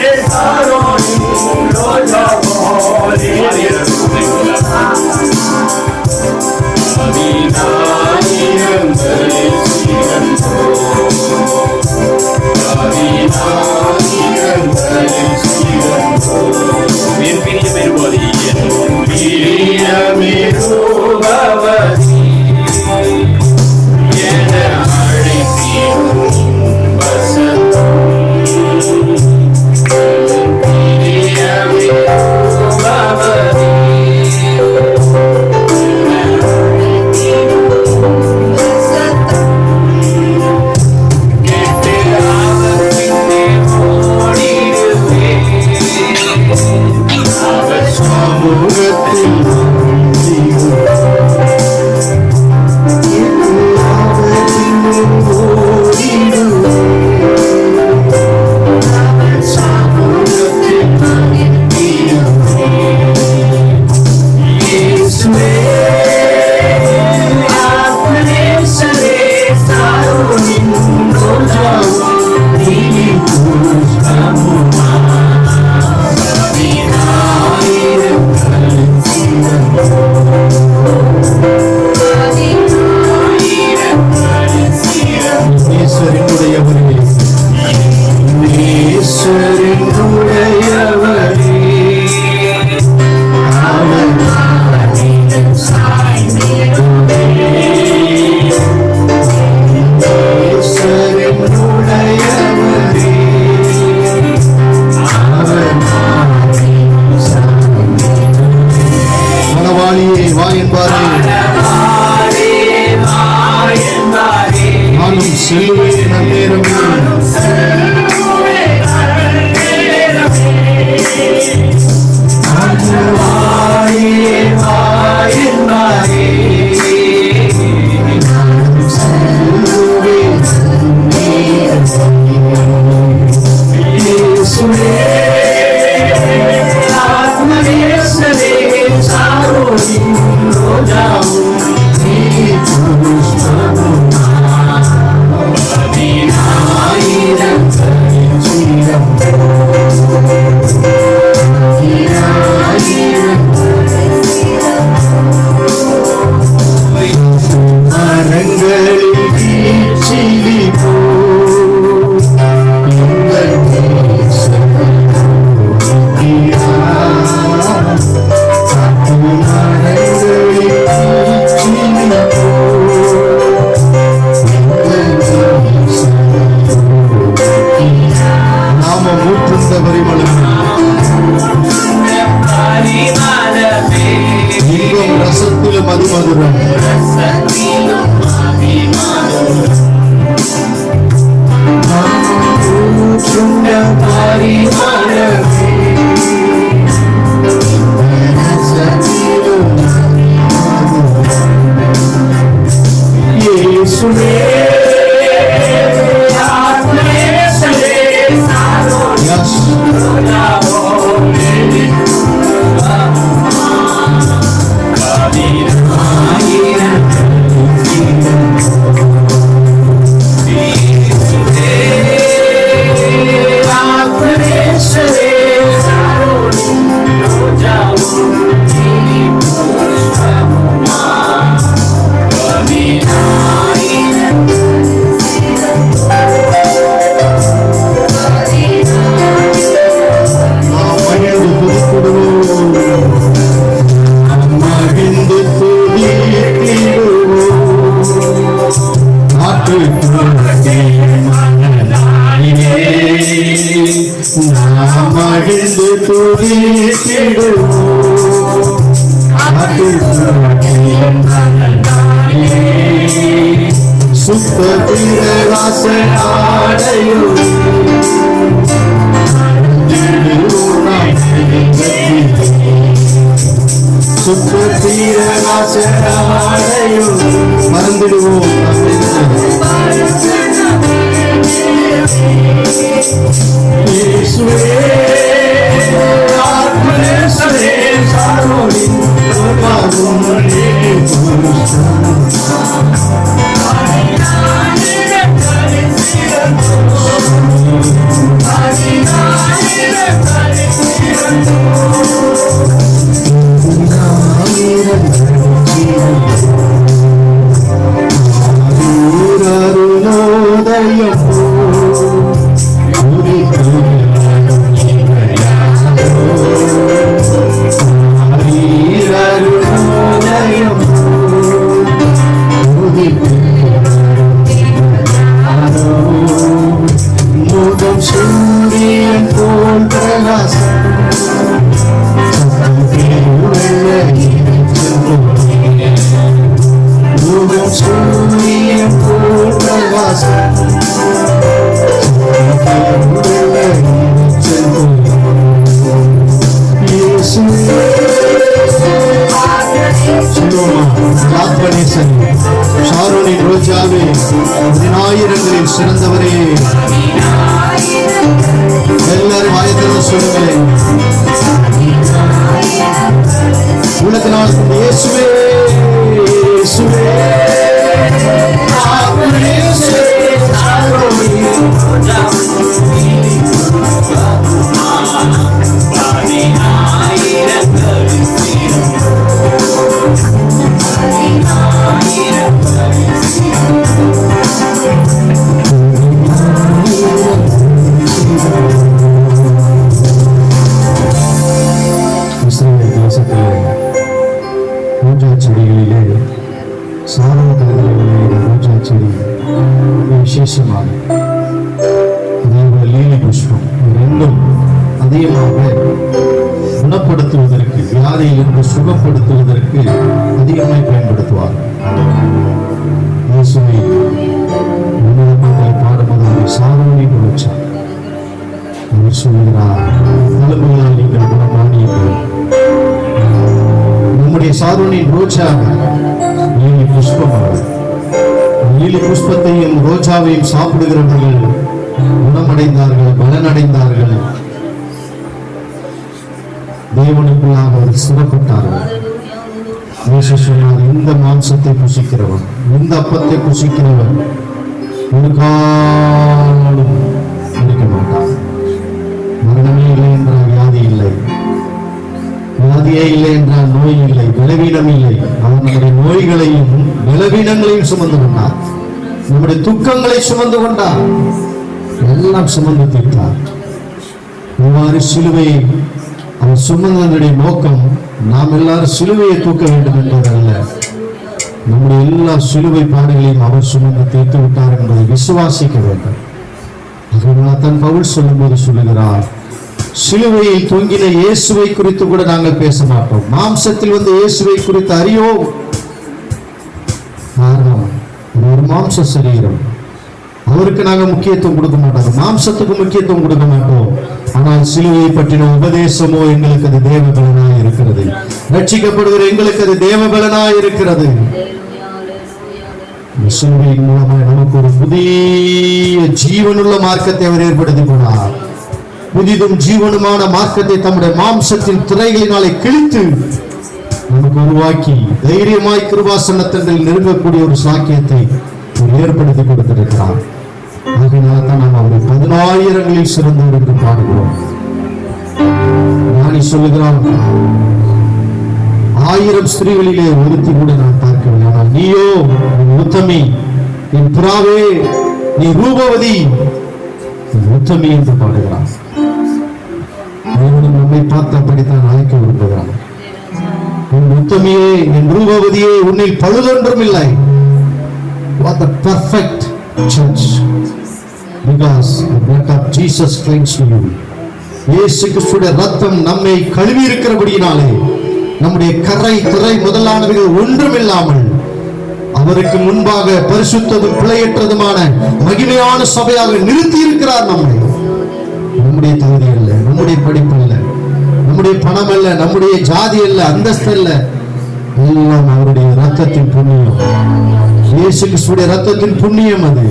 Hare சிறந்தவரே. எல்லாரும் வாயத்திலிருந்து சொல்லுங்களேன். உலகத்தினால் இயேசுவே இயேசுவே ரோஜா செடிகளிலே சாதன கலங்களிலே ரோஜா செடி விசேஷமாக லீலி புஷ்பம் ரெண்டும் அதிகமாக குணப்படுத்துவதற்கு, வியாதியிலிருந்து சுகப்படுத்துவதற்கு அதிகமாக பயன்படுத்துவார். இயேசுவை பாடும்போது சாதனை கொடுத்தார். அவர் சொல்கிறார், தழும்புகளால் நீங்கள் குணமானீர்கள். நம்முடைய சாதனையின் ரோஜா லீலி புஷ்பமாக, லீலி புஷ்பத்தையும் ரோஜாவையும் சாப்பிடுகிறவர்கள் குணமடைந்தார்கள், பலனடைந்தார்கள், தேவனுக்குள்ளாக அவர் சிறப்பட்டார்கள். இந்த மாம்சத்தை புசிக்கிறவன், இந்த அப்பத்தை புசிக்கிறவன் ஒரு காலம் இருக்க மாட்டான். மரணமே இல்லை என்றால் வியாதி இல்லை, வியாதியே இல்லை என்றால் நோய் இல்லை, பலவீனம் இல்லை. அவன் நம்முடைய நோய்களையும் பலவீனங்களையும் சுமந்து கொண்டார், நம்முடைய துக்கங்களை சுமந்து கொண்டார், எல்லாம் சுமந்து தீர்த்தார். இவ்வாறு சிலுவையை அவர் சுமந்தனுடைய நோக்கம் நாம் எல்லாரும் சிலுவையை தூக்க வேண்டும் என்பதல்ல, நம்முடைய எல்லா சிலுவை பாடுகளையும் அவர் சுமந்து தீர்த்து விட்டார் என்பதை விசுவாசிக்க வேண்டும். அதனால் தான் பவுல் சொல்லும்போது சொல்லுகிறார், சிலுவையில் தொங்கின இயேசுவை குறித்து கூட நாங்கள் பேச மாட்டோம், மாம்சத்தில் வந்து இயேசுவை குறித்து அறியோம். காரணம், ஒரு மாம்ச சரீரம், அவருக்கு நாங்கள் முக்கியத்துவம் கொடுக்க மாட்டோம், மாம்சத்துக்கு முக்கியத்துவம் கொடுக்க மாட்டோம். ஆனால் சிலுவையை பற்றின உபதேசமோ எங்களுக்கு அது தேவ பலனாய் இருக்கிறது, ரட்சிக்கப்படுகிற எங்களுக்கு அது தேவ பலனாய் இருக்கிறது. சிலுவையின் மூலமாக நமக்கு ஒரு புதிய ஜீவனுள்ள மார்க்கத்தை அவர் ஏற்படுத்தி போனார். புதிதும் ஜீவனுமான மார்க்கத்தை தம்முடைய மாம்சத்தின் திரைகளினாலே கிழித்து நமக்கு உருவாக்கி தைரியமாய் கிருபாசனத்தில் நெருங்கக்கூடிய ஒரு சாக்கியத்தை ஏற்படுத்தி கொடுத்திருக்கிறார். அதனால தான் நாம் அவரை 10,000களில் சிறந்தவர் என்று பாடுகிறோம். ஞானி சொல்லுகிறான், 1000 ஸ்திரீகளிலே ஒருத்தி கூட நான் பார்க்கவில்லை, ஆனால் நீயோ உத்தமி, என் புறாவே நீ ரூபவதி, உத்தமி என்று பாடுகிறான். நம்மை பார்த்து அப்படித்தான் அழைக்க விரும்புகிறான். உன் உத்தமியே, என் ரூபவதியே, உன்னில் பழுதொன்றும் இல்லை. What a perfect church, because the blood of Jesus cleans you. இயேசு கிறிஸ்துவின் இரத்தம் நம்மை கழுவி இருக்கிறபடியினாலே நம்முடைய கரை திரை முதலானவைகள் ஒன்றுமில்லாமல் அவருக்கு முன்பாக பரிசுத்ததும் பிழையற்றதுமான மகிமையான சபையாக நிறுத்தி இருக்கிறார். நம்முடைய தகுதி அல்ல, நம்முடைய படிப்பு அல்ல, நம்முடைய பணம் அல்ல, நம்முடைய ஜாதி அல்ல, அந்தஸ்து அல்ல, எல்லாம் அவருடைய இரத்தத்தின் புண்ணியம். இயேசு கிறிஸ்துவின் இரத்தத்தின் புண்ணியம். அது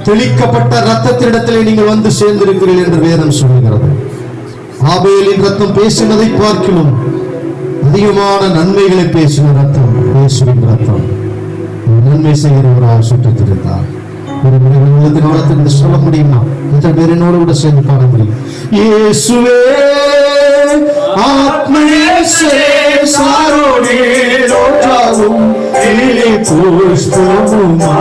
தெளிக்கப்பட்ட இரத்தத்தினிடத்திலே நீங்கள் வந்து சேர்ந்திருக்கிறீர்கள் என்று வேதம் சொல்லுகிறது. ஆபேலின் இரத்தம் பேசினதை பார்க்கிலும் அதிகமான நன்மைகளை பேசின இரத்தம் இயேசுவின் இரத்தம். நன்மை செய்கிறவரால் சுற்றித்திருந்தார். ஒரு உள்ளத்தின் சொல்ல முடியுமா? எத்தனை பேர் என்னோடு கூட சேர்ந்து பாட முடியும்? இயேசுவே ஆத்மேசே சாரோடே ரோஜாவும் லீலி புஷ்பமுமா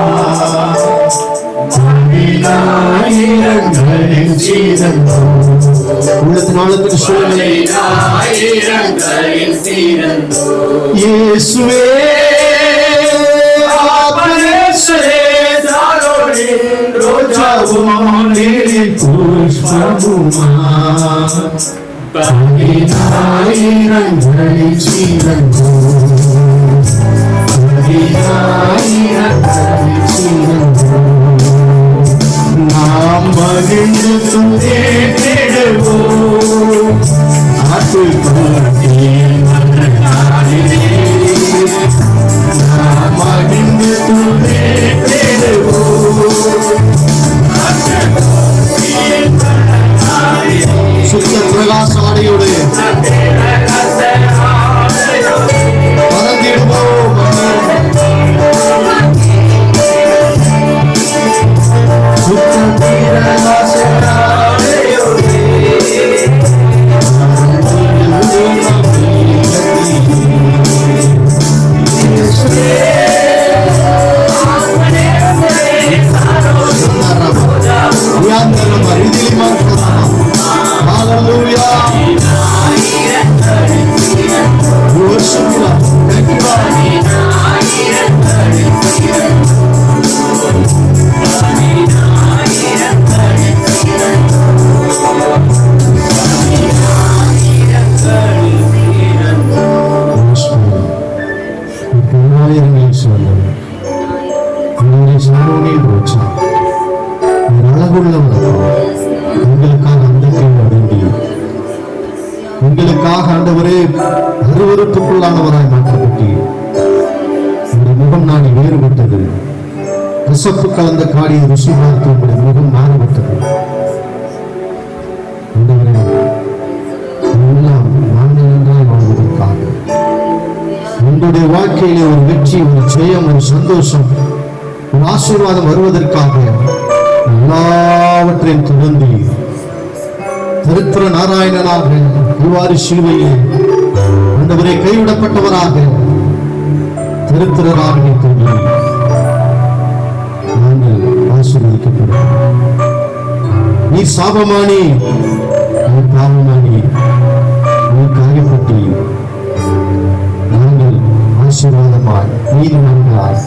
ஆயிரங்களின் சீரந்தோ. உள்ளத்தின் ஆழத்துக்கு சொல்லுங்கள், ஆயிரங்களின் சீரந்தோ. இயேசுவே ஆத்மேசே சாரோடே ரோஜாவும் லீலி புஷ்பமுமா ஆயிரங்களின் சீரந்தோ. நாம் மகிழ்ந்து துதித்திடுவோம் ஆத்துப்பட்டியில் மன்னனாரிலே. நாம் மகிழ்ந்து துதித்திடுவோம் சுத்த பிரகாச ஆடையோடு பறந்திடுவோம். சுத்த பிரகாச ஆடையோடு உங்களுக்காக ஆண்டவரே அருவருப்புக்குள்ளானவராய் மாற்றப்பட்டீர். உங்களுடைய முகம் நாடி வேறுபட்டது. விசப்பு கலந்த காடியை ருசி பார்த்து உங்களுடைய முகம் மாறுபட்டது. ஆண்டவரே எல்லாம் நாங்கள் நன்றாய் வாழ்வதற்காக உங்களுடைய வாழ்க்கையிலே ஒரு வெற்றி, ஒரு ஜெயம், ஒரு சந்தோஷம், ஒரு ஆசீர்வாதம் வருவதற்காக எல்லாவற்றையும் துவந்தி திருத்திர நாராயணனாக இவ்வாறு சிலுவையில் ஆண்டவரை கைவிடப்பட்டவராக திருத்திரராக தோன்றி நாங்கள் ஆசீர்வதிக்கப்பட்டோம். நீ சாபமானி, நீ பாவமானி, நீ காயப்பட்டு நாங்கள் ஆசீர்வாதமாய் நீதிமன்றாய்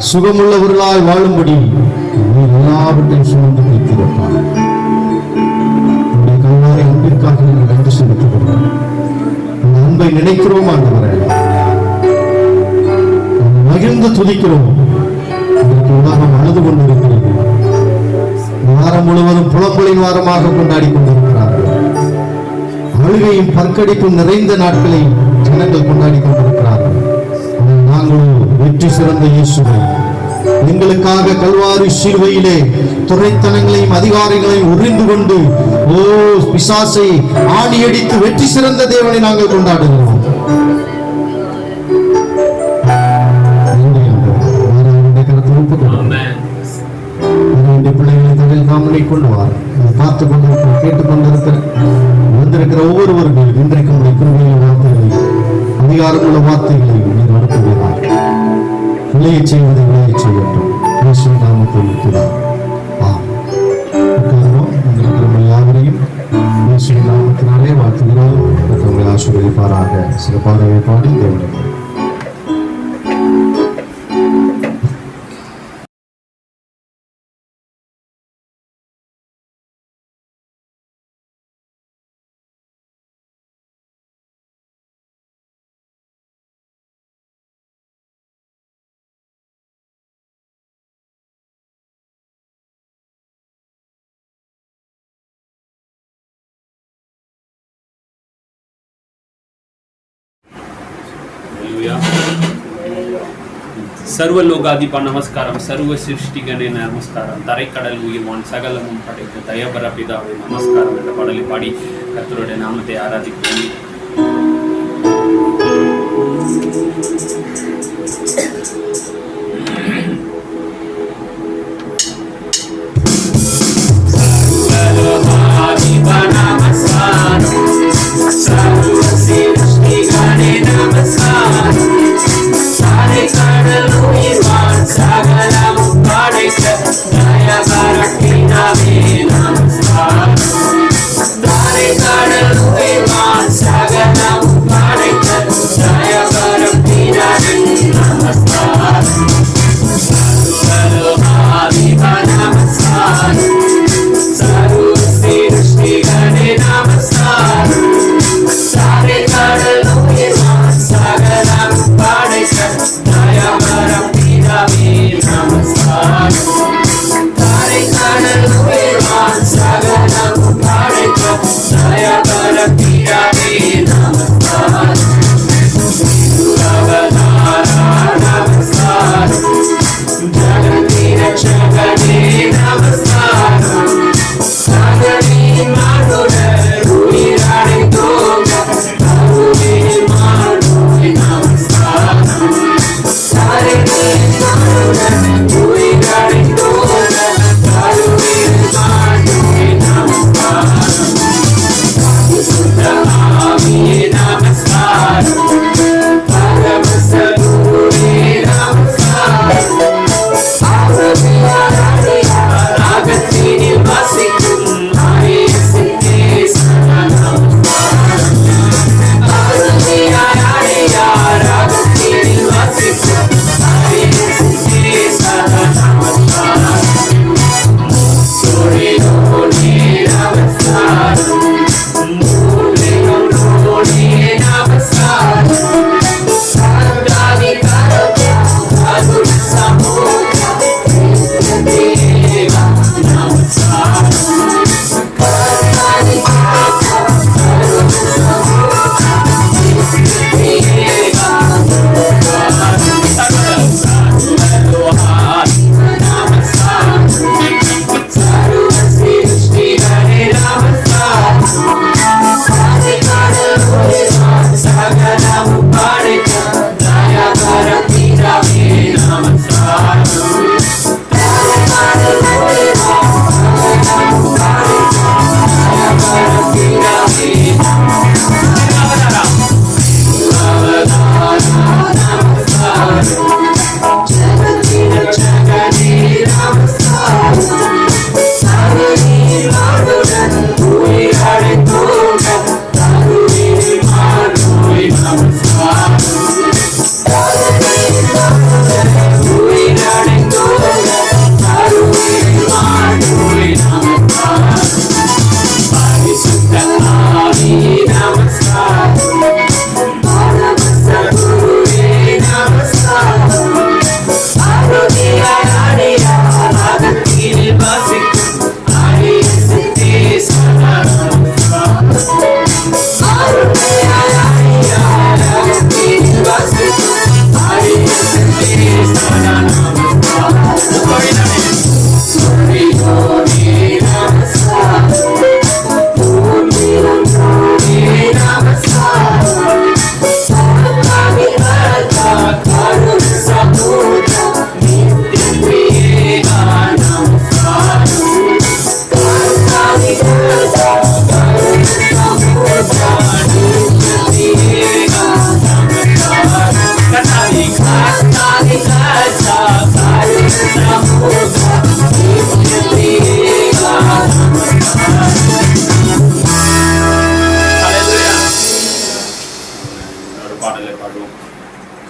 சுகமுள்ளவர்களாய் வாழும்படி நீ எல்லாவற்றையும் சுமந்து வைத்திருப்பார். உன்னுடைய கல்வாரி அன்பிற்காக நீங்கள் நன்றி செலுத்திக் கொள்வோம். அந்த அன்பை நினைக்கிறோம் ஆண்டவரே, மகிழ்ந்து துதிக்கிறோம். இதற்கு உலகம் அழுது கொண்டிருக்கிறது. வாரம் முழுவதும் புலம்பலின் வாரமாக கொண்டாடி கொண்டிருக்கிறார்கள். அழுகையும் பற்கடிப்பும் நிறைந்த நாட்களை ஜனங்கள் கொண்டாடி கொண்டிருக்கிறார்கள். நாங்களும் வெற்றி சிறந்த இயேசுவை எங்களுக்காக கல்வாரி சிலுவையிலே துறைத்தனங்களையும் அதிகாரிகளையும் உறிந்து கொண்டு பிசாசை ஆணியடித்து வெற்றி சிறந்த தேவனை நாங்கள் கொண்டாடுகிறோம். பிள்ளைகளை தங்கள் காமலை கொண்டு வார். பார்த்து கொண்டிருக்கிற, கேட்டுக் கொண்டிருக்கிற, வந்திருக்கிற ஒவ்வொருவர்கள் இன்றைக்கு உடைய கிருபையான வார்த்தைகளை, அதிகாரமுள்ள வார்த்தைகளை நீர் நடத்துகிறார். விளைய செய்வதை விளைய செய்யட்டும். இயேசுவின் நாமத்தில் இருக்கிறார். உங்கள் யாவரையும் இயேசுவின் நாமத்தினாலே வாழ்த்துகிறோம். உங்களை ஆசீர்வதிப்பாராக. சிறப்பாகவே பாடி தேவனை சர்வலோகாதிபா நமஸ்காரம், சர்வ சிருஷ்டிகனே நமஸ்காரம், தரைக்கடல் உயிர்வான் சகலமும் படைத்த தயபர பிதாவை நமஸ்காரம் என்ற பாடலை பாடி கர்த்தருடைய நாமத்தை ஆராதிக்கிறோம். Namaskar.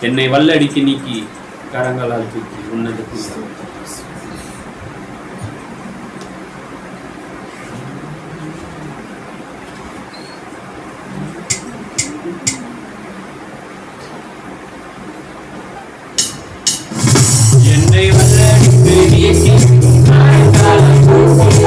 என்னை வல்லடிக்கு நீக்கி கரங்களால் தூக்கி உன்னதத்தில் என்னை வல்லடிக்கு நீக்கி கரங்களால் தூக்கி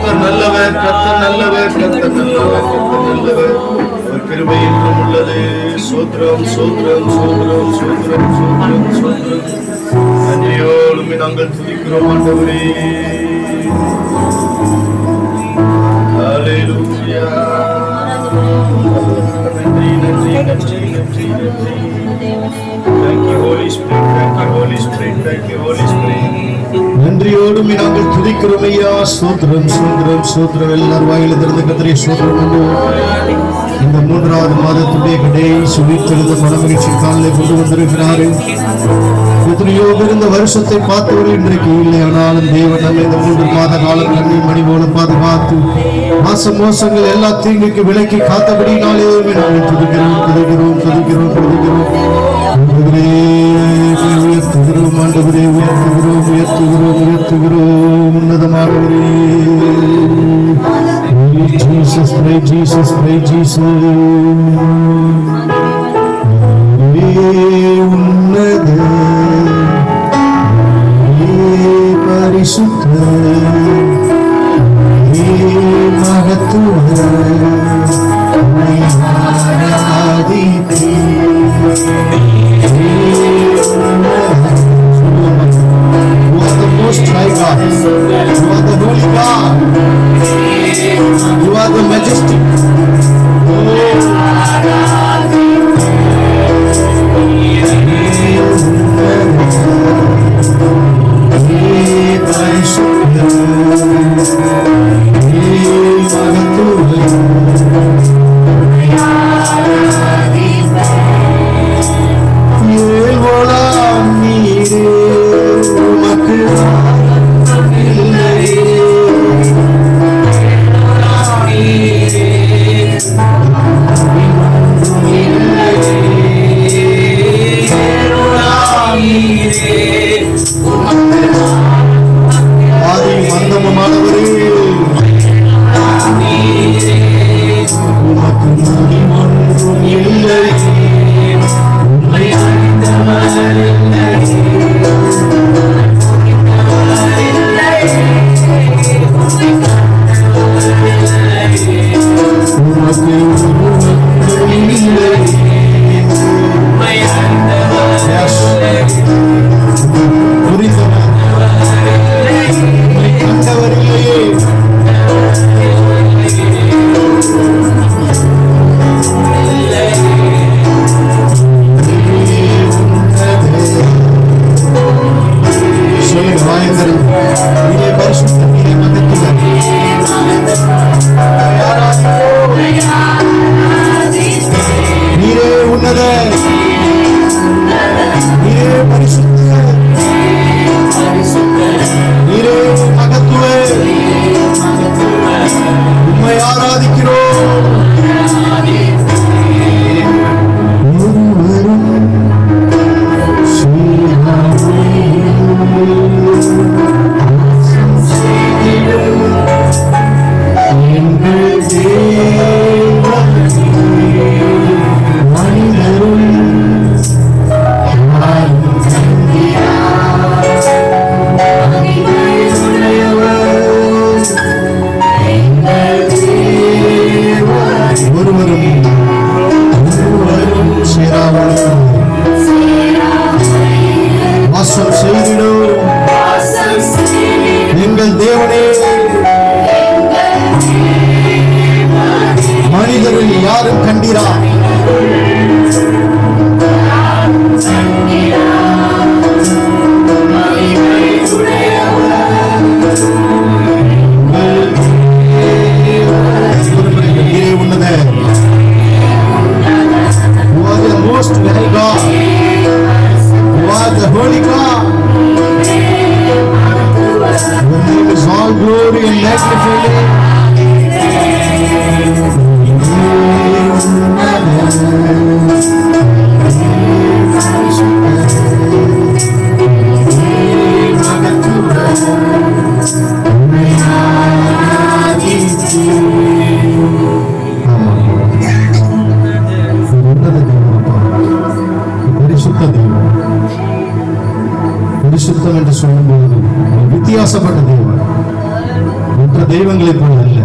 கர்த்தர் நல்லவர், கர்த்தர் நல்லவர், கர்த்தர் நல்லவர், கர்த்தர் நல்லவர். அவர் கிருபை என்றும் உள்ளது. சோத்ரம் சோத்ரம் சோத்ரம் சோத்ரம் சோத்ரம் சோத்ரம். நன்றியோடு நாங்கள் துதிக்கிறோம் ஆண்டவரே. ஹல்லேலூயா. நன்றி நன்றி நன்றி நன்றி நன்றி. Thank you Holy Spirit, thank you Holy Spirit, thank you Holy Spirit. நன்றியோடு நாங்கள் துதிக்கிறோம் ஐயா. சோத்ரம் சோத்ரம் சோத்ரம். எல்லாரும் வாயில திறந்து கர்த்தரை சோத்ரம் பண்ணுவோம். இந்த 3வது மாதத்துடைய கடைசி உயிர்த்தெழுந்த மனமகிழ்ச்சி காலையில் கொண்டு வந்திருக்கிறார்கள். எத்தனையோ பேர் இந்த வருஷத்தை பார்த்தவர் இன்றைக்கு இல்லை. ஆனாலும் தேவன் நம்ம இந்த 3 மாத காலம் கண்ணீர் மணி போல பாதுகாத்து மோசங்கள் எல்லா தீங்குக்கு விலக்கி காத்தபடினாலே நாங்கள் துதிக்கிறோம் துதிக்கிறோம் துதிக்கிறோம் துதிக்கிறோம். உயர்த்துகிறோம் ஆண்டவரே, உயர்த்துகிறோம் உயர்த்துகிறோம் உயர்த்துகிறோம் உன்னதமானவரே. Jesus, pray Jesus, pray Jesus. உன்னத பரிசுத்த மகத்துவ ஆராதிப்பே. You are the most high God. You are the holy God. You are the majestic. மற்ற தெய்வங்களைப் போல அல்ல.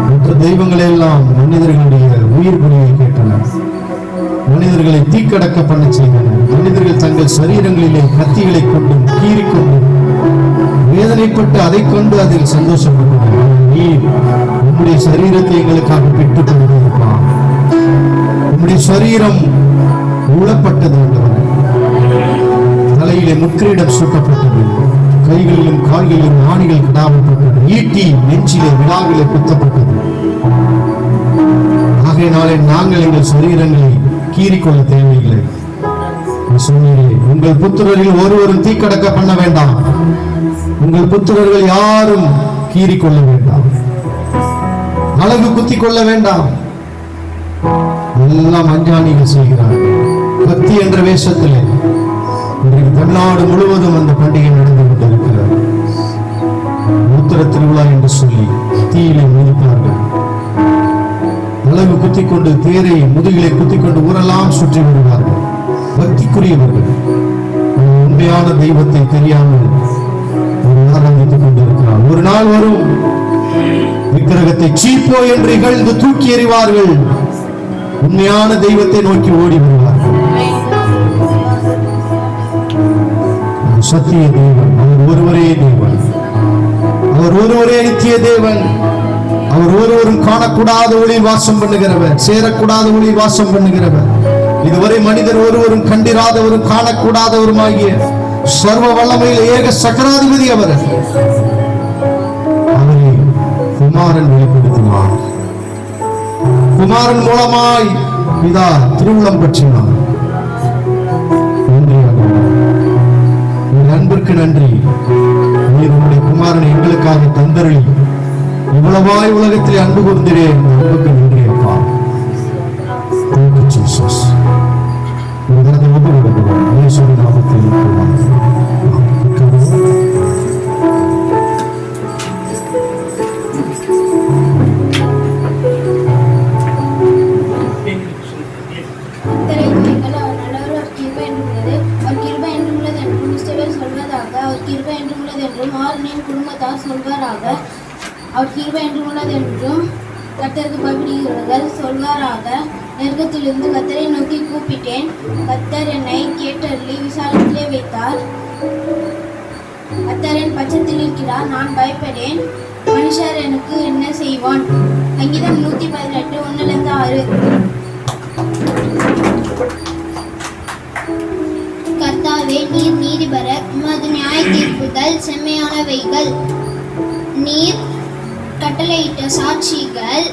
மற்ற தெய்வங்களை எல்லாம் மனிதர்களுடைய உயிர் பலியை கேட்டன, மனிதர்களை தீக்கடக்க பண்ண செய்தன. மனிதர்கள் தங்கள் சரீரங்களிலே கத்திகளை கொண்டு கீறிக்கொண்டு வேதனைப்பட்டு அதை கொண்டு அதில் சந்தோஷப்பட்டனர். நீ உம்முடைய சரீரத்தை எங்களுக்காக பெற்றுக் கொண்டிருப்பா. உம்முடைய சரீரம் உளப்பட்டது என்றவர். தலையிலே முக்கிரிடம் சூட்டப்பட்டது, கைகளிலும் கால்களிலும் ஆணிகள் கிடாவப்பட்டது, ஈட்டி நெஞ்சிலே விழாவிலே குத்தப்பட்டது. ஆகையினாலே நாங்கள் எங்கள் சரீரங்களை கீறிக்கொள்ள தேவையில்லை. சொன்னீரே, உங்கள் புத்திரரில் ஒருவரும் தீக்கடக்க பண்ண வேண்டாம், உங்கள் புத்திரர்கள் யாரும் கீறிக்கொள்ள வேண்டாம், அழகு குத்தி கொள்ள வேண்டாம். எல்லாம் அஞ்ஞானிகள் செய்கிறார்கள். பக்தி என்ற வேஷத்திலே இன்றைக்கு தமிழ்நாடு முழுவதும் அந்த பண்டிகை நடந்து கொண்டிருக்கிறது. உத்தர திருவிழா என்று சொல்லி தீயிலே மிதிப்பார்கள், அழகு குத்திக் கொண்டு தேரை முதுகிலே குத்திக் கொண்டு ஊரெல்லாம் சுற்றி வருவார்கள். பக்திக்குரியவர்கள் உண்மையான தெய்வத்தை தெரியாமல் ஆரம்பித்துக் கொண்டிருக்கிறார். ஒரு நாள் வரும், விக்கிரகத்தை சீப்போ என்று இகழ்ந்து தூக்கி எறிவார்கள், உண்மையான தெய்வத்தை நோக்கி ஓடி வருவார்கள். சத்திய தேவன் அவர் ஒருவரே தேவன், அவர் ஒருவரே நித்திய தேவன், அவர் ஒருவரும் காணக்கூடாத ஒளியில் வாசம் பண்ணுகிறவர், சேரக்கூடாத ஒளியில் வாசம் பண்ணுகிறவர், இதுவரை மனிதர் ஒருவரும் கண்டிராதவரும் காணக்கூடாதவருமாகிய சர்வ வல்லமையில் ஏக சக்கராதிபதி அவர். அவரை குமாரன் வெளிப்படுத்தினார். குமாரன் மூலமாய் பிதா திருவுளம் பற்றினார். அன்பிற்கு நன்றி. நீர் உங்களுடைய குமாரனை எங்களுக்காக தந்தருளி இவ்வளவாய் உலகத்திலே அன்பு கூர்ந்தீரே, அன்புக்கு நன்றி அப்பா. Thank you, Jesus. இயேசுவின் நாமத்தில் குடும்பத்தார் சொல்வாராக. அவர் கிருபை என்றும் உள்ளது என்றும் கர்த்தருக்கு பயப்படுகிறவர்கள் சொல்வாராக. நெருக்கத்திலிருந்து கர்த்தரை நோக்கி கூப்பிட்டேன், கர்த்தர் என்னை கேட்டருளி விசாலத்திலே வைத்தார். கர்த்தர் என் பட்சத்தில் இருக்கிறார், நான் பயப்படேன். மனுஷர் எனக்கு என்ன செய்வான்? சங்கீதம் 118 1-6. கர்த்தாவே, நீர் நீதிபரர், உமது நியாய தீர்ப்புகள் செம்மையானவைகள். நீர் கட்டளையிட்ட சாட்சிகள்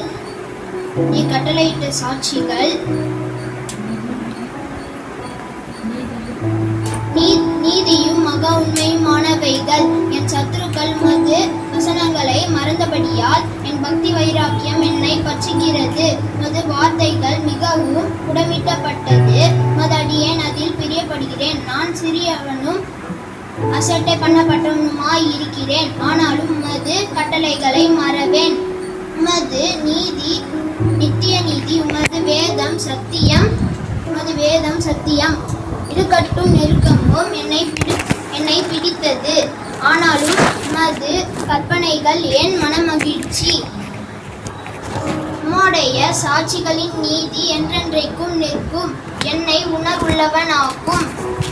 நீதியும் மகா உண்மையுமானவைகள். என் சத்துருக்கள் உமது வசனங்களை மறந்தபடியால் என் பக்தி வைராக்கியம் என்னை பற்றுகிறது. உமது வார்த்தைகள் மிகவும் புடமிட்டப்பட்டது, உமது அடியேன் அதில் பிரியப்படுகிறேன். நான் சிறியவனும் அசட்டை பண்ணப்பட்டவனுமாய் இருக்கிறேன், ஆனாலும் உமது கட்டளைகளை மறவேன். உமது நீதி நித்திய நீதி, உமது வேதம் சத்தியம். இடுக்கட்டும் நெருக்கமும் என்னை பிடித்தது, ஆனாலும் உமது கற்பனைகள் என் மனமகிழ்ச்சி. உம்முடைய சாட்சிகளின் நீதி என்றென்றைக்கும் நிற்கும், என்னை உணர்வுள்ளவனாக்கும்.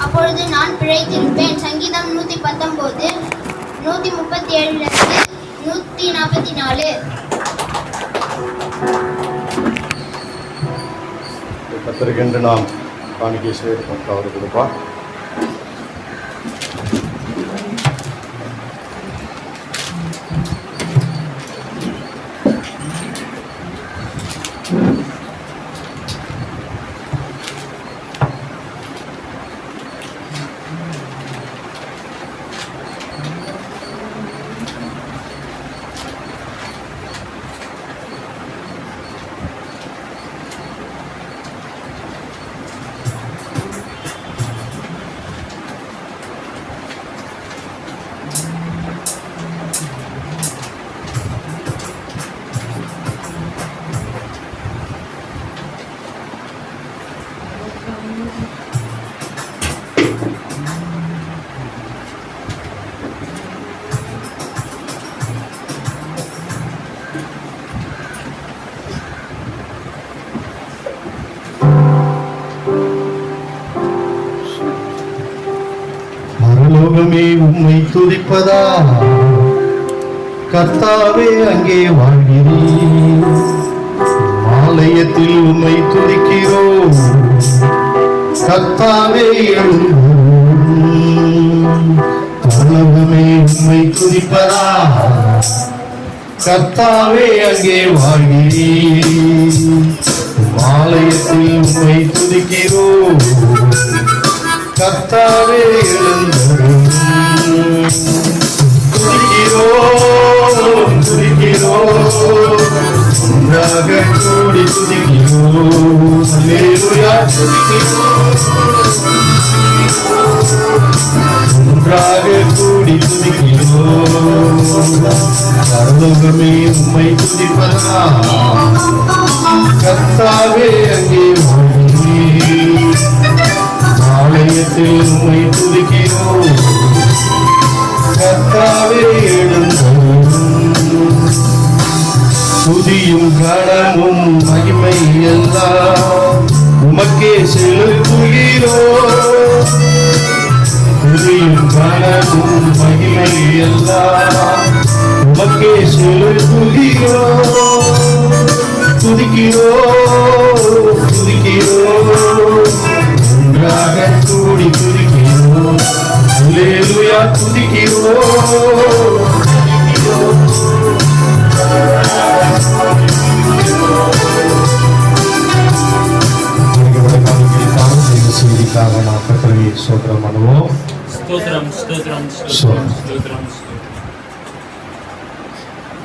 அப்பொழுது நான் பிழைத்திருப்பேன். சங்கீதம் 119 137 144. கர்த்தருக்கென்று நாம் காணிக்கை செய்து அவர் கொடுப்பார். துதிப்பதா கர்த்தாவே அங்கே வாழ்கிறீர். ஆலயத்தில் உம்மை துதிக்கிறோம் கர்த்தாவே பரலோகமே உம்மை துதிப்பதா கர்த்தாவே அங்கே வாழ்கிறீர். ஆலயத்தில் உம்மை துதிக்கிறோம் கர்த்தாவே எழுந்தருளும். துதிக்கிறோம் துதிக்கிறோம் ஒன்றாக கூடி துதிக்கிறோம். அல்லேலூயா துதிக்கிறோம் ஒன்றாக கூடி துதிக்கிறோம். பரலோகமே உம்மை துதிப்பதா கர்த்தாவே அங்கே வாழ்கிறீர். ஆலயத்தில் உம்மை துதிக்கிறோம் கர்த்தாவே எழுந்தருளும். துதியும் கனமும் மகிமை எல்லாம் உமக்கே செலுத்துகிறோம். துதியும் கனமும் மகிமை எல்லாம் உமக்கே செலுத்துகிறோம். துதிக்கிறோம் துதிக்கிறோம் ஒன்றாக கூடி துதிக்கிறோம். அல்லேலூயா துதிக்கிறோம். செய்திக்காக நாம் கர்த்தரை ஸ்தோத்திரம் பண்ணுவோம்.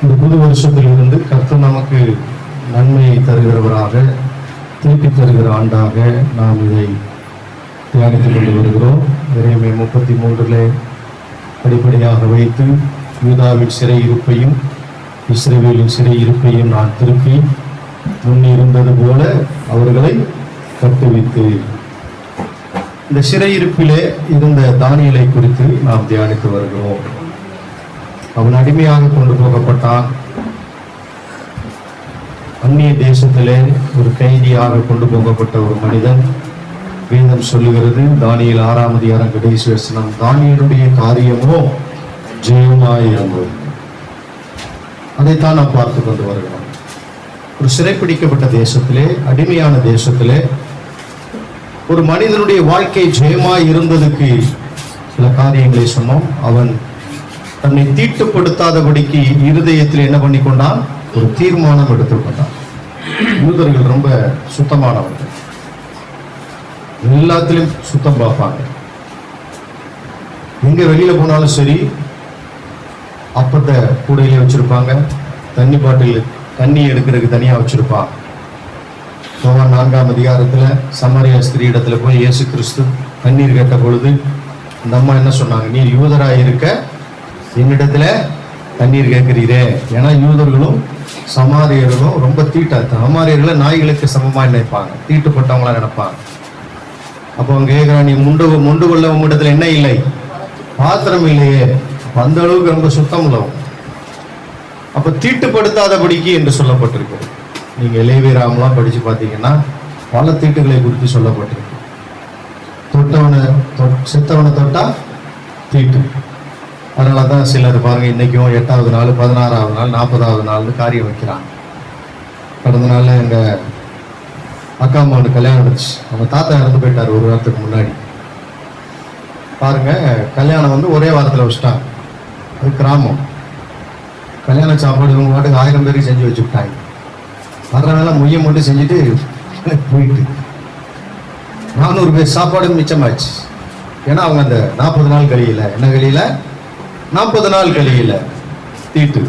இந்த புது வருஷத்தில் இருந்து கர்த்தர் நமக்கு நன்மையை தருகிறவராக திருப்பி தருகிற ஆண்டாக நாம் இதை தியானித்துக் கொண்டு வருகிறோம். எரேமியா 33 அடிப்படையாக வைத்து யூதாவின் சிறை இருப்பையும் இஸ்ரவேலின் சிறை இருப்பையும் நான் திருப்பி முன்னிருந்தது போல அவர்களை கட்டுவித்து இந்த சிறையிருப்பிலே இருந்த தானியேலை குறித்து நாம் தியானித்து வருகிறோம். அவன் அடிமையாக கொண்டு போகப்பட்டான். அந்நிய தேசத்திலே ஒரு கைதியாக கொண்டு போகப்பட்ட ஒரு மனிதன். வேதம் சொல்லுகிறது தானியேல் 6ஆம் அதிகாரம் கடைசி வசனம், தானியேலுடைய காரியமோ ஜெயமாய் இருந்தது. அதைத்தான் நாம் பார்த்து கொண்டு வருகிறோம். ஒரு சிறைப்பிடிக்கப்பட்ட தேசத்திலே, அடிமையான தேசத்திலே ஒரு மனிதனுடைய வாழ்க்கை ஜெயமாய் இருந்ததுக்கு சில காரியங்களை சொன்னோம். அவன் தன்னை தீட்டுப்படுத்தாதபடிக்கு இருதயத்தில் என்ன பண்ணி கொண்டான்? ஒரு தீர்மானம் எடுத்துக்கொண்டான். யூதர்கள் ரொம்ப சுத்தமானவர்கள், எல்லாத்திலும் சுத்தம் பார்ப்பாங்க. எங்க வெளியில போனாலும் சரி அப்பத்தை கூடையிலே வச்சிருப்பாங்க. தண்ணி பாட்டில் தண்ணி எடுக்கிறதுக்கு தனியா வச்சிருப்பான். யோவான் 4ஆம் அதிகாரத்துல சமாரியா ஸ்திரீ இடத்துல போய் இயேசு கிறிஸ்து தண்ணீர் கேட்ட பொழுது அந்த அம்மா என்ன சொன்னாங்க? நீ யூதராய் இருக்க என்னிடத்துல தண்ணீர் கேட்கிறீரே. ஏன்னா யூதர்களும் சமாரியர்களும் ரொம்ப தீட்டா, சமாரியர்களை நாய்களுக்கு சமமா நினைப்பாங்க, தீட்டுப்பட்டவங்களா நினைப்பாங்க. அப்போ அவங்க கேட்கிறா, நீ முண்டு கொள்ள உம்மிடத்துல என்ன இல்லை? பாத்திரம் இல்லையே. அந்த அளவுக்கு ரொம்ப சுத்தம் உள்ளவும். அப்ப தீட்டுப்படுத்தாதபடிக்கு என்று சொல்லப்பட்டிருக்கு. நீங்க லேவியராமெல்லாம் படிச்சு பார்த்தீங்கன்னா பல தீட்டுகளை குறித்து சொல்லப்பட்டிருக்கு. செத்தவனை தொட்டா தீட்டு. அதனாலதான் சிலர் பாருங்க இன்னைக்கும் 8வது நாள், 16வது நாள், 40வது நாள்னு காரியம் வைக்கிறாங்க. கடந்த நாள்ல எங்க அக்கா அம்மாவுக்கு கல்யாணம் நடந்துச்சு. அவங்க தாத்தா இறந்து போயிட்டார் ஒரு வாரத்துக்கு முன்னாடி. பாருங்க, கல்யாணம் வந்து ஒரே வாரத்தில் வச்சுட்டாங்க. அது கிராமம். கல்யாண சாப்பாடு இவங்க பாட்டுக்கு 1000 பேருக்கு செஞ்சு வச்சுட்டாங்க. வர்றதுனால முய்யம் மட்டும் செஞ்சுட்டு போயிட்டு 400 பேர் சாப்பாடு மிச்சமாச்சு. ஏன்னா அவங்க அந்த 40 நாள் கழியல. என்ன கழியல? 40 நாள் கழியல தீட்டு.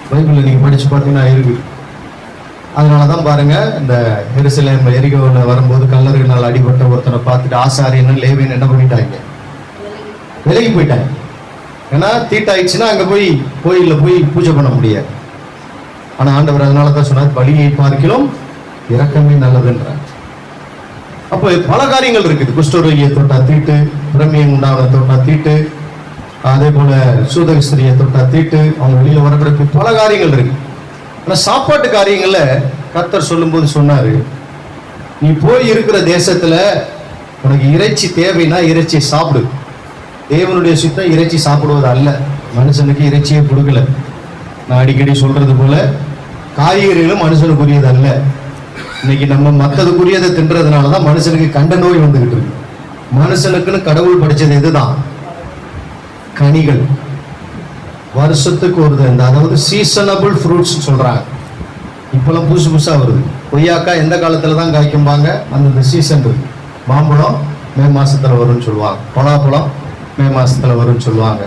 பைபிள்ல நீங்க படிச்சு பார்த்தீங்கன்னா இருக்கு. அதனாலதான் பாருங்க, இந்த எருசலேம் எரிகோவில் வரும்போது கல்லறையினால் அடிபட்ட ஒருத்தனை பார்த்துட்டு ஆசாரியன்னு லேவியன் என்ன பண்ணிட்டாங்க? விலகி போயிட்டாங்க. ஏன்னா தீட்டாயிடுச்சுன்னா அங்க போய் கோயில்ல போய் பூஜை பண்ண முடியாது. ஆனா ஆண்டவர் அதனாலதான் சொன்னார், பலியை பார்க்கிலும் இரக்கமே நல்லதுன்றார். அப்போ பல காரியங்கள் இருக்குது. குஷ்டரோகியை தொட்டா தீட்டு, பிரமியம் உண்டாவதை தொட்டா தீட்டு, அதே போல சூதகஸ்திரியை தொட்டா தீட்டு, அவங்க வெளியில வரக்கூடிய பல காரியங்கள் இருக்கு. ஆனா சாப்பாட்டு காரியங்கள்ல கர்த்தர் சொல்லும்போது சொன்னாரு, நீ போய் இருக்கிற தேசத்துல உனக்கு இறைச்சி தேவைன்னா இறைச்சியை சாப்பிடு. தேவனுடைய சித்தம் இறைச்சி சாப்பிடுவது அல்ல. மனுஷனுக்கு இறைச்சியை கொடுக்கல. நான் அடிக்கடி சொல்றது போல காய்கறிகளும் மனுஷனுக்குரியது அல்ல. இன்னைக்கு நம்ம மற்றதுக்குரியதை தின்றதுனாலதான் மனுஷனுக்கு கண்ட நோய் வந்துகிட்டு இருக்கு. மனுஷனுக்குன்னு கடவுள் படிச்சது இதுதான், கனிகள். வருஷத்துக்கு ஒரு அதாவது சீசனபிள் ஃப்ரூட்ஸ் சொல்றாங்க. இப்பெல்லாம் புதுசு புதுசா வருது. கொய்யாக்கா எந்த காலத்துல தான் காய்க்கும்பாங்க, அந்த சீசன் இருக்கு. மாம்பழம் மே மாசத்துல வரும்னு சொல்லுவாங்க, பலாப்பழம் மே மாசத்துல வரும்னு சொல்லுவாங்க.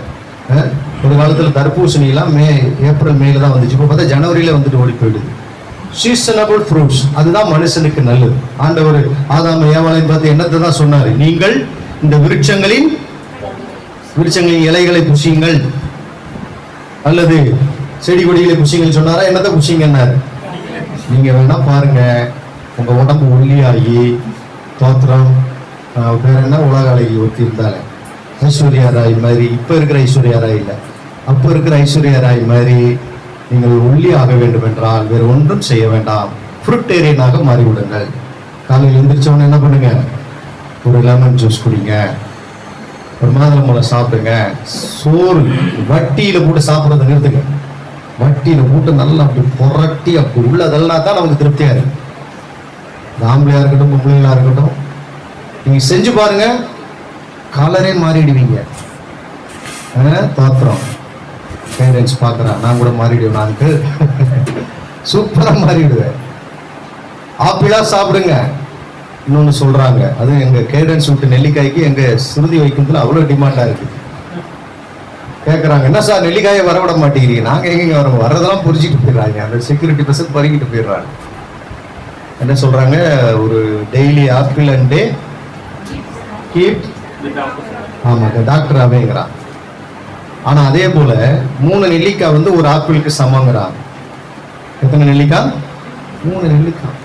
ஒரு காலத்துல தர்பூசணி எல்லாம் ஏப்ரல் மேல தான் வந்துச்சு. இப்போ பார்த்தா ஜனவரியில வந்துட்டு ஓடி போயிடுது. சீசனபிள் ஃப்ரூட்ஸ் அதுதான் மனுஷனுக்கு நல்லது. ஆண்டவர் ஆதாம் ஏவாளையும் பார்த்து என்னத்தை தான் சொன்னாரு, நீங்கள் இந்த விருட்சங்களின் இலைகளை புசியுங்கள் அல்லது செடி கொடிகளை புசிங்கள் சொன்னாரா? என்னத்தை புசிங்கன்னாரு? நீங்க வேணா பாருங்க, உங்க உடம்பு ஒல்லியாகி தோத்திரம் வேற என்ன உலக அழகி ஒத்தி இருந்தாங்க ஐஸ்வர்யா ராய் மாதிரி. இப்ப இருக்கிற ஐஸ்வர்யா ராய் இல்லை, அப்ப இருக்கிற ஐஸ்வர்யா ராய் மாதிரி நீங்கள் ஒல்லி ஆக வேண்டும் என்றால் வேறு ஒன்றும் செய்ய வேண்டாம், ஃப்ரூட்டேரியனாக மாறிவிடுங்கள். காலையில் எந்திரிச்சவொன்னு என்ன பண்ணுங்க, ஒரு லெமன் ஜூஸ் குடிங்க, ஒரு மாதுளம்பழம் சாப்பிடுங்க. சோறு வட்டியில போட்டு சாப்பிட்றத நிறுத்துங்க. வட்டியில போட்டு நல்லா அப்படி புரட்டி அப்படி உள்ளதெல்லாம் தான் நமக்கு திருப்தியா இருக்கு. ஆம்பளையா இருக்கட்டும் பொம்பளைங்களா இருக்கட்டும், நீங்க செஞ்சு பாருங்க, கலரே மாறிடுவீங்க. தோத்திரம் பேரண்ட்ஸ் பார்க்குறான், நான் கூட மாறிடுவேன், நான்கு சூப்பரா மாறிடுவேன். ஆப்பிளா சாப்பிடுங்க. இன்னொன்னு சொல்றாங்க, அது எங்க கேடன்ஸ் விட்டு நெல்லிக்காய்க்கு எங்க சுருதி வைக்கிறதுல அவ்வளவு டிமாண்டா இருக்கு. கேட்கறாங்க, என்ன சார் நெல்லிக்காயை வரவிட மாட்டேங்கிறீங்க? நாங்க எங்க வர்றதெல்லாம் புரிஞ்சுட்டு போயிடுறாங்க, அந்த செக்யூரிட்டி பர்சன் பறிக்கிட்டு போயிடுறாங்க. என்ன சொல்றாங்க, ஒரு daily apple and day keep, ஆமாங்க டாக்டர் அவேங்கிறான். ஆனா அதே போல 3 நெல்லிக்காய் வந்து ஒரு ஆப்பிளுக்கு சமங்கிறான். எத்தனை நெல்லிக்காய்? 3 நெல்லிக்காய்.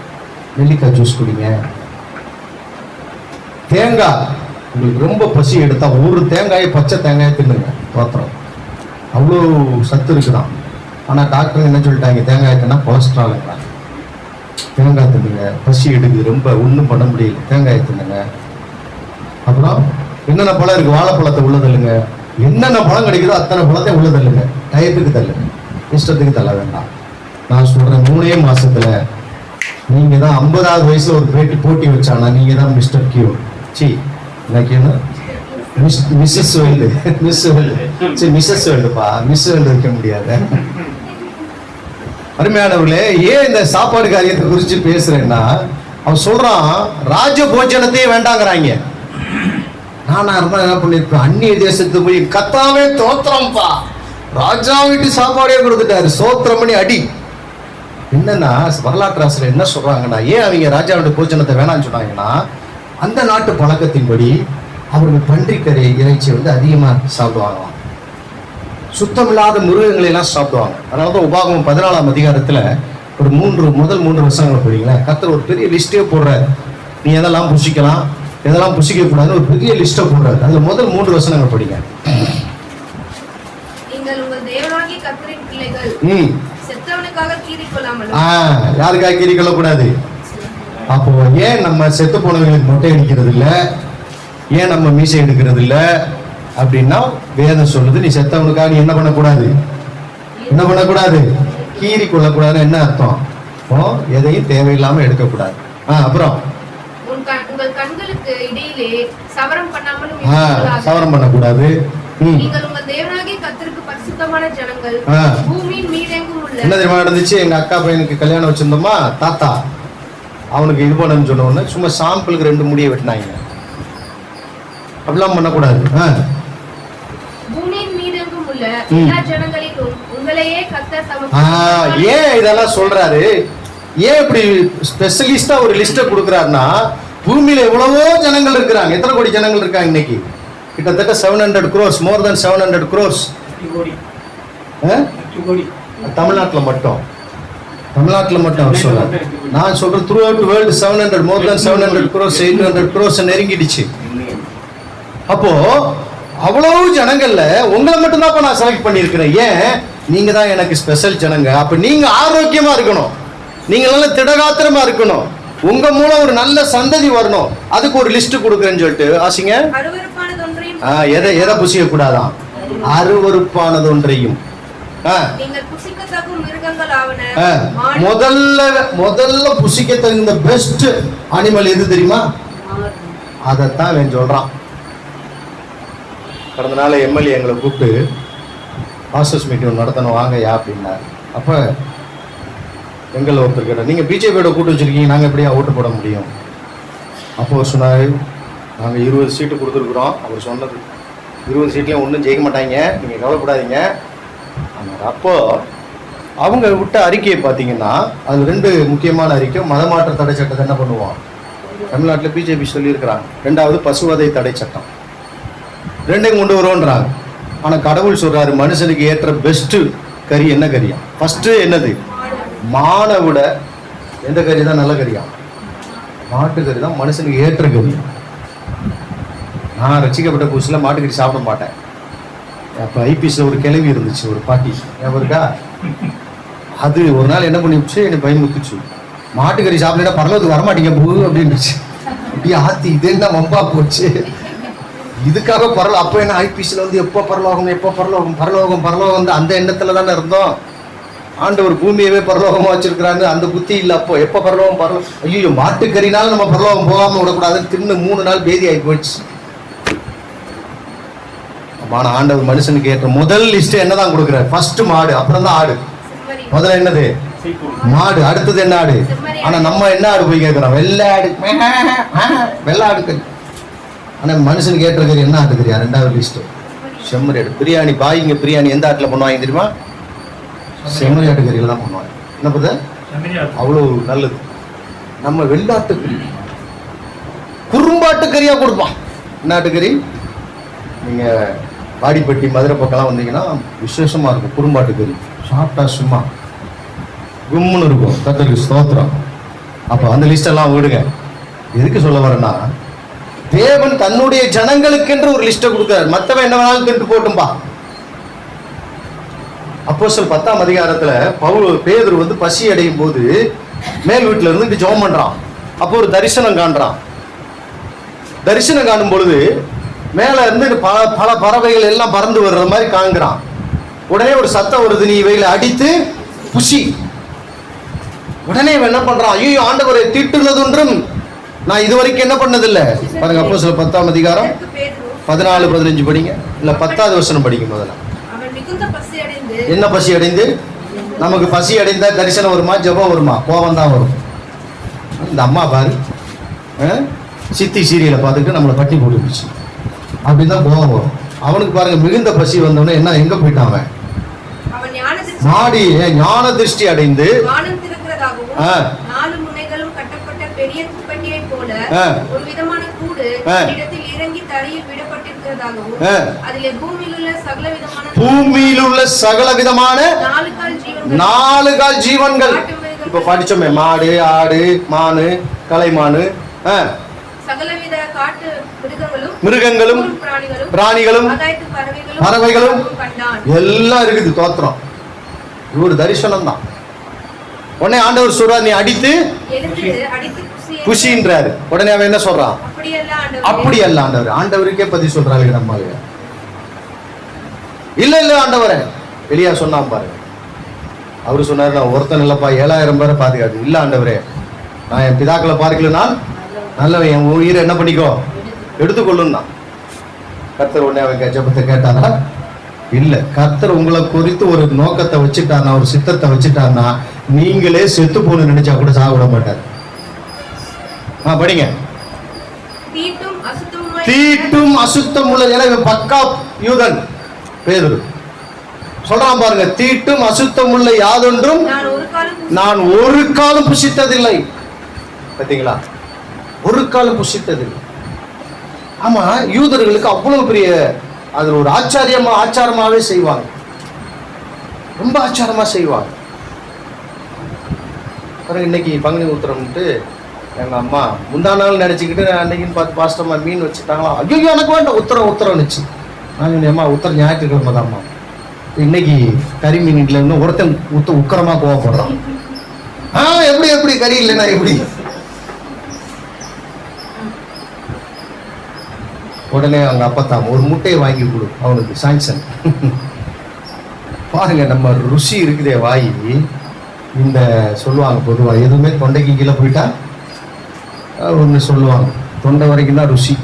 நெல்லிக்காய் ஜூஸ் குடிங்க. தேங்காய், உங்களுக்கு ரொம்ப பசி எடுத்தா ஒரு தேங்காயை, பச்சை தேங்காயை தின்னுங்க, பாத்திரம் அவ்வளோ சத்து இருக்குதான். ஆனா டாக்டர் என்ன சொல்லிட்டாங்க, தேங்காய் தின்னா கொலஸ்ட்ராலுங்கிறாங்க. தேங்காய் தின்னுங்க, பசி எடுக்குது ரொம்ப, ஒன்றும் பண்ண முடியல, தேங்காய் தின்னுங்க. அப்புறம் என்னென்ன பழம் இருக்கு, வாழைப்பழத்தை உள்ள தள்ளுங்க. என்னென்ன பழம் கிடைக்குதோ அத்தனை பழத்தை உள்ள தள்ளுங்க. டயத்துக்கு தள்ளுங்க, இஷ்டத்துக்கு தள்ள வேண்டாம். நான் சொல்றேன், 3 மாசத்துல நீங்க தான் 50வது வயசுல ஒரு போட்டி வச்சானா நீங்க தான் மிஸ்டர் கியூ. சி எனக்கு என்ன மிஸ்ஸஸ் வேல்டு, மிஸ் வேல்டு, சரி மிஸ்ஸஸ் வேல்டுப்பா, மிஸ் வேல்டு வைக்க முடியாது. அருமையானவர்களே, ஏன் இந்த சாப்பாடு காரியத்தை குறித்து பேசுறேன்னா, அவன் சொல்றான் ராஜ போஜனத்தையே வேண்டாங்கிறாங்க. நானா இருந்தா என்ன பண்ணிருப்பேன், அந்நிய தேசத்துக்கு போய் கத்தாவே தோத்திரம்பா, ராஜா வீட்டு சாப்பாடே கொடுத்துட்டாரு, சோத்திரம் பண்ணி அடி. என்னன்னா வரலாற்று ஆசிரியர் என்ன சொல்றாங்கன்னா, ஏன் அவங்க ராஜாவுடைய போஜனத்தை வேணாம்னு சொன்னாங்கன்னா, அந்த நாட்டு பழக்கத்தின்படி அவர்கள் பன்றிக்கறி இறைச்சி வந்து அதிகமா சாப்பிடுவாங்களாம், சுத்தமில்லாத மிருகங்களை எல்லாம் சாப்பிடுவாங்க. அதனாலதான் உபாகமம் 14ஆம் அதிகாரத்துல ஒரு முதல் 3 வசனங்களை படிங்களா, கர்த்தர் ஒரு பெரிய லிஸ்டே போடுறாரு. நீ எதெல்லாம் புசிக்கலாம், எதெல்லாம் புசிக்க கூடாதுன்னு ஒரு பெரிய லிஸ்ட போடுறாரு. அதுல முதல் 3 வசனங்கள் படிங்க. நீங்கள் உங்கள் தேவனாகிய கர்த்தரின் பிள்ளைகள், செத்தவனுக்காக கீறிக்கொள்ளாமல். யாருக்காக கீறிக்கொள்ள கூடாது? அப்போ ஏன் நம்ம செத்து போனவங்களுக்கு மொட்டை அடிக்கிறது இல்ல, ஏன் நம்ம மீசை எடுக்கிறது இல்ல அப்படின்னா, வேதம் சொல்லுது நீ செத்தவனுக்காக நீ என்ன பண்ணக்கூடாது, என்ன பண்ணக்கூடாது, கீறி கொள்ளக்கூடாதுன்னு என்ன அர்த்தம்? எதையும் தேவையில்லாம எடுக்கக்கூடாது. அப்புறம் உங்கள் கண்களுக்கு இடையிலே சவரம் பண்ணாமலும், சவரம் பண்ணக்கூடாது. நீங்கள் உங்கள் தேவனாகிய கர்த்தருக்கு பரிசுத்தமான ஜனங்கள், பூமியின் மீதெங்கும் உள்ள. என்ன தெரியுமா நடந்துச்சு, எங்க அக்கா பையனுக்கு கல்யாணம் வச்சிருந்தோமா, தாத்தா அவனுக்கு இது பண்ணு சொன்ன உடனே சும்மா சாம்பிளுக்கு 2 முடியை வெட்டினாங்க. அப்படிலாம் பண்ணக்கூடாது. பூமியின் மீதெங்கும் உள்ள எல்லா ஜனங்களிலும் உங்களையே கர்த்தர் தமக்கு. ஏன் இதெல்லாம் சொல்றாரு, ஏன் இப்படி ஸ்பெஷலிஸ்டா ஒரு லிஸ்ட கொடுக்குறாருன்னா, பூமியில எவ்வளவோ ஜனங்கள் இருக்கிறாங்க. எத்தனை கோடி ஜனங்கள் இருக்காங்க இன்னைக்கு? கிட்டத்தட்ட 700 crores, more than 700 crores. தமிழ்நாட்டில் மட்டும் சொல்றேன். நான் சொல்றேன் through out world 700, more than 700 crores, 800 crores நெருங்கிடுச்சு. அப்போ அவ்வளவு ஜனங்கள்ல உங்களை மட்டும் தான் நான் செலக்ட் பண்ணியிருக்கிறேன். ஏன்? நீங்க தான் எனக்கு ஸ்பெஷல் ஜனங்க. அப்ப நீங்க ஆரோக்கியமா இருக்கணும், நீங்க நல்ல திடகாத்திரமா இருக்கணும், உங்க மூலம் ஒரு நல்ல சந்ததி வரணும். அதுக்கு ஒரு லிஸ்ட் கொடுக்குறேன்னு சொல்லிட்டு ஆசிங்க. அருவருப்பானது ஒன்றையும் எதை புசிக்க கூடாதான்? அருவருப்பானது ஒன்றையும். நீங்கள் புசிக்கத்தகும் மிருகங்கள் ஆவன. முதல்ல புசிக்க தகுந்த பெஸ்ட் அனிமல் எது தெரியுமா? அதைத்தான் அவன் சொல்றான். கடந்த நாள் எம்எல்ஏ எங்களை கூப்பிட்டு பாஸ்டர்ஸ் மீட்டிங் நடத்தணும் வாங்கயா அப்படின்னாரு. அப்ப எங்களை ஒருத்தர் கேட்டார், நீங்க பிஜேபியோட கூட்டு வச்சிருக்கீங்க, நாங்க எப்படியா ஓட்டு போட முடியும்? அப்போ அவர் சொன்னாரு, நாங்க 20 சீட்டு கொடுத்துருக்குறோம். அவர் சொன்னது 20 சீட்லயும் ஒன்றும் ஜெயிக்க மாட்டாங்க, நீங்க கவலைப்படாதீங்க. அப்போ அவங்க விட்ட அறிக்கையை பார்த்தீங்கன்னா அது 2 முக்கியமான அறிக்கை. மதமாற்ற தடை சட்டத்தை என்ன பண்ணுவோம், தமிழ்நாட்டில் பிஜேபி சொல்லியிருக்கிறாங்க. 2வது பசுவதை தடை சட்டம், 2ஐயும் கொண்டு வருவோன்றாங்க. ஆனால் கடவுள் சொல்றாரு, மனுஷனுக்கு ஏற்ற பெஸ்ட் கறி என்ன கறியா? ஃபர்ஸ்ட் என்னது? மானை விட எந்த கறி தான் நல்ல கறியா? மாட்டுக்கறி தான் மனுஷனுக்கு ஏற்ற கறி. நான் ரசிக்கப்பட்ட புதுசில் மாட்டுக்கறி சாப்பிட மாட்டேன். அப்போ ஐபிஎஸ்ல ஒரு கிளவி இருந்துச்சு, ஒரு பாட்டி இருக்கா. அது ஒரு நாள் என்ன பண்ணிடுச்சு, எனக்கு பயமுத்துச்சு, மாட்டுக்கறி சாப்பிடா பரலோகத்துக்கு வரமாட்டீங்க பூ அப்படின்னுச்சு. இப்படி ஆத்தி இது என்ன வம்பா போச்சு, இதுக்காக பரலோகம். அப்போ என்ன ஐபிஎஸ்ல வந்து எப்போ பரலோகம் எப்போ பரலோகம் பரலோகம் பரலோகம் அந்த எண்ணத்துல தானே இருந்தோம். ஆண்டவர் பூமியவே பரலோகமா வச்சிருக்கிறாங்க, அந்த புத்தி இல்லை. அப்போ எப்போ பரலோகம் பரலோகம், ஐயோ மாட்டுக்கறினாலும் நம்ம பரலோகம் போகாம விடக்கூடாதுன்னு தின்னு 3 நாள் பேதி ஆகி போயிடுச்சு. ஆனா ஆண்டவர் மனுஷனுக்கு ஏற்ற முதல் லிஸ்ட் என்னதான் கொடுக்குறாரு? ஃபர்ஸ்ட் மாடு, அப்புறம் தான் ஆடு. முதல்ல என்னது? மாடு. அடுத்தது என்ன? ஆடு. ஆனா நம்ம என்ன ஆடு போய் கேட்கிறோம்? வெள்ளை ஆடு, வெள்ளை ஆடு கறி. ஆனா மனுஷனுக்கு ஏற்ற கறி என்ன ஆடு கறியா? 2வது லிஸ்ட் செம்மறி ஆடு. பிரியாணி பாய்ங்க, பிரியாணி எந்த ஆட்டுல பண்ணுவாங்க தெரியுமா? செம்மறி ஆட்டு கறியில தான் பண்ணுவாங்க. என்ன பத்த அவ்வளவு நல்லது. நம்ம வெள்ளாட்டு கறி, குறும்பாட்டு கறியா கொடுப்பான். என்ன ஆட்டுக்கறி? நீங்க வாடிப்பட்டி மதுரை பக்கம்லாம் வந்தீங்கன்னா விசேஷமா இருக்கும் குறும்பாட்டு கறி. சாப்பிட்டா சும்மா கும்முன்னு இருக்கும். கர்த்தருக்கு ஸ்தோத்திரம். அப்போ அந்த லிஸ்ட் எல்லாம் விடுங்க. எதுக்கு சொல்ல வரேன்னா, தேவன் தன்னுடைய ஜனங்களுக்கென்று ஒரு லிஸ்ட்டை கொடுக்கிறார். மற்றவன் என்ன வேணாலும் தின்று போட்டும்பா. அப்போஸ்தலர் 10ஆம் அதிகாரத்துல பேதுரு வந்து பசி அடையும் போது மேல் வீட்டுல இருந்து ஜெபம் பண்றான். அப்போ ஒரு தரிசனம் காண்றான். தரிசனம் காணும் பொழுது மேல இருந்து பல பறவைகள் எல்லாம் பறந்து வர்ற மாதிரி காண்கிறான். உடனே ஒரு சத்தம் வருது, நீ இவைகளை அடித்து புசி. உடனே என்ன பண்றான், ஐயோ ஆண்டவரை தீட்டுள்ளது ஒன்றும் நான் இதுவரைக்கும் என்ன பண்ணதில்லை. பாருங்க அப்போஸ்தலர் 10ஆம் அதிகாரம் 14-15 படிங்க, இல்ல 10வது வசனம் படிங்க. முதல்ல என்ன பசி அடைந்து? நமக்கு பசி அடைந்தா தரிசனம் வருமா, ஜெபம் வருமா? கோபம் தான் வரும். இந்த அம்மா பாரு, சித்தி சீரியலை பார்த்துட்டு நம்மளை கட்டி போட்டுருச்சு அப்படின்னு தான் கோபம் வரும். அவனுக்கு பாருங்க மிகுந்த பசி வந்தவனே என்ன எங்க போயிட்டான் அவன்? மாடி ஞான திருஷ்டி அடைந்து பெரிய குப்பட்டியை போல ஒரு விதமான கூடு இடத்தில் இறங்கி தரையில் விடப்பட்டிருக்கிறதாகவும் அதிலே பூமியில் உள்ள சகல விதமான 4 கால் ஜீவன்கள். இப்ப படிச்சோமே, மாடு, ஆடு, மானு, கலைமானு, சகலவித காட்டு மிருகங்களும் பிராணிகளும் பறவைகளும் எல்லாம் இருக்குது. தோத்திரம். இது ஒரு தரிசனம் தான். உடனே ஆண்டவர் சொல்றார், நீ அடித்து குஷின்றாரு. உடனே அவன் என்ன சொல்றான்? அப்படி அல்ல ஆண்டவர். ஆண்டவருக்கே பத்தி சொல்றாங்க நம்ம. இல்ல இல்ல ஆண்டவரே, வெளியா சொன்னான் பாருங்க. அவரு சொன்னாரு, நான் ஒருத்தன் இல்லப்பா 7000 பேரை பாதுகாத்து. இல்ல ஆண்டவரே, நான் என் பிதாக்களை பார்க்கலனால் நல்லவன், என் உயிரை என்ன பண்ணிக்கோ எடுத்துக்கொள்ளும் தான். கர்த்தர் உடனே அவன் ஜெபத்தை கேட்டாரா? இல்ல. கர்த்தர் உங்களை குறித்து ஒரு நோக்கத்தை வச்சுட்டாருன்னா, ஒரு சித்தத்தை வச்சுட்டாருன்னா, நீங்களே செத்து போன நினைச்சா கூட சாப்பிட மாட்டார். படிங்க. தீட்டும் அசுத்தம் உள்ள, எனவே பக்கா யூதன் பேதுரு சொல்றான் பாருங்க, தீட்டும் அசுத்தம் உள்ள யாதொன்றும் நான் ஒரு காலம் புசித்ததில்லை. பார்த்தீங்களா? ஒரு காலம் புசித்ததில்லை. ஆமா, யூதர்களுக்கு அவ்வளவு பெரிய, அது ஒரு ஆச்சாரமாவே செய்வாங்க. ரொம்ப ஆச்சாரமா செய்வாங்க. இன்னைக்கு பங்குனி உத்திரம்ட்டு எங்க அம்மா முந்தா நாள் நினைச்சுக்கிட்டு அன்னைக்குன்னு பார்த்து பாஸ்டம்மா மீன் வச்சுட்டாங்களா, ஐயோ எனக்கு வேண்டாம் உத்தரம்னுச்சு. நான் அம்மா உத்தரம் ஞாயிற்றுக்கிழமை தான்மா. இன்னைக்கு கறி மீன் இல்லைன்னு ஒருத்தன் உக்கரமா கோவப்படுறான். எப்படி கறி இல்லைன்னா எப்படி? உடனே அவங்க அப்பத்தான் ஒரு முட்டையை வாங்கி கொடு அவனுக்கு சாங்ஷன். பாருங்க நம்ம ருசி இருக்குதே வாய். இந்த சொல்லுவாங்க பொதுவாக எதுவுமே தொண்டைக்கு கீழே போயிட்டா ஒன்று சொல்லுவாங்க, தொண்டை வரைக்கும் தான் ருசி.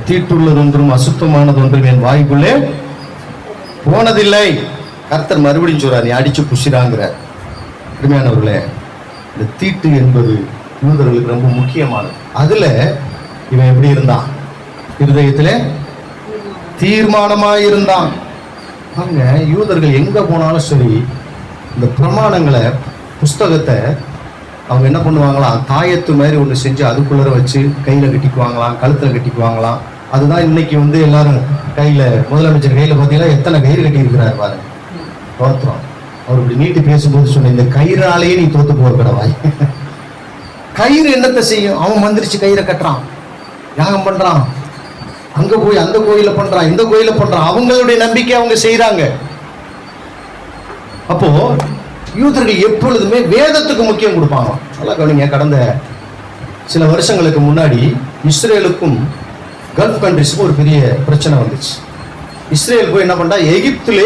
தீட்டுள்ளது ஒன்றும் அசுத்தமானது ஒன்றும் என் வாய்க்குள்ளே போனதில்லை. கர்த்தர் மறுபடியும் சொல்றார், நீ அடிச்சு புசிறாங்கிறார். அருமையானவர்களே, இந்த தீட்டு என்பது யூதர்களுக்கு ரொம்ப முக்கியமானது. அதுல இவன் எப்படி இருந்தான்? இருதயத்துல தீர்மானமாய் இருந்தான். அவங்க யூதர்கள் எங்க போனாலும் சரி இந்த பிரமாணங்களை புஸ்தகத்தை அவங்க என்ன பண்ணுவாங்களாம், தாயத்து மாதிரி ஒன்று செஞ்சு அதுக்குள்ளே வச்சு கையில் கட்டிக்குவாங்களாம், கழுத்தில் கட்டிக்குவாங்களாம். அதுதான் இன்னைக்கு வந்து எல்லாரும் கையில், முதலமைச்சர் கையில் பார்த்தீங்கன்னா எத்தனை கயிறு கட்டியிருக்கிறார் பாருங்க. தோத்துறோம். அவர் இப்படி நீட்டு பேசும்போது சொன்ன, இந்த கயிறாலேயே நீ தோத்து போகிறவாய். கயிறு என்னத்தை செய்யும்? அவன் மந்திரிச்சு கயிறை கட்டுறான், யாகம் பண்றான், அங்க போய் அந்த கோயில பண்றான், இந்த கோயில பண்றான். அவங்களுடைய நம்பிக்கை அவங்க செய்யறாங்க. அப்போ யூதர்கள் எப்பொழுதுமே வேதத்துக்கு முக்கியம் கொடுப்பாங்க. நல்லா கவனிங்க, கடந்த சில வருஷங்களுக்கு முன்னாடி இஸ்ரேலுக்கும் கல்ஃப் கண்ட்ரிஸுக்கும் ஒரு பெரிய பிரச்சனை வந்துச்சு. இஸ்ரேல் போய் என்ன பண்ணா, எகிப்திலே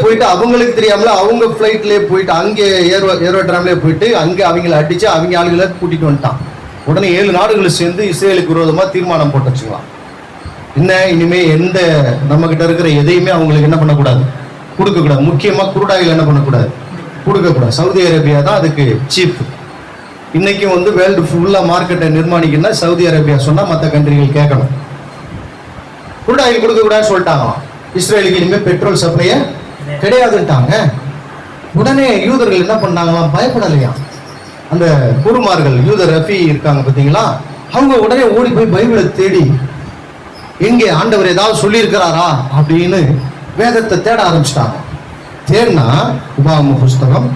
போயிட்டு அவங்களுக்கு தெரியாமல அவங்க ஃப்ளைட்லேயே போயிட்டு அங்கே ஏரோட்ராம்லேயே போயிட்டு அங்கே அவங்கள அடிச்சு அவங்க ஆளுகளை கூட்டிட்டு வந்துட்டான். உடனே 7 நாடுகள் சேர்ந்து இஸ்ரேலுக்கு விரோதமாக தீர்மானம் போட்டு வச்சுக்கலாம். என்ன, இனிமே எந்த நம்ம கிட்ட இருக்கிற எதையுமே அவங்களுக்கு என்ன பண்ணக்கூடாது, கொடுக்கக்கூடாது. முக்கியமாக குருடாயில் என்ன பண்ணக்கூடாது, கொடுக்கக்கூடாது. சவுதி அரேபியா தான் அதுக்கு சீப். இன்னைக்கும் வந்து வேர்ல்டு ஃபுல்லாக மார்க்கெட்டை நிர்மாணிக்கணும்னா சவுதி அரேபியா சொன்னால் மற்ற கண்ட்ரிகள் கேட்கணும். குருடாயில் கொடுக்கக்கூடாதுன்னு சொல்லிட்டாங்களாம். இஸ்ரேலுக்கு இனிமேல் பெட்ரோல் சப்ளையே கிடையாதுன்ட்டாங்க. உடனே யூதர்கள் என்ன பண்ணாங்களாம், பயப்படலையா. அந்த குருமார்கள் யூதர் ரஃபி இருக்காங்க பார்த்தீங்களா, அவங்க உடனே ஓடி போய் பைபிளை தேடி எங்கே ஆண்டவர் ஏதாவது சொல்லியிருக்கிறாரா அப்படின்னு வேதத்தை தேட ஆரம்பிச்சிட்டாங்க. தேடினா உபாகம புஸ்தகம்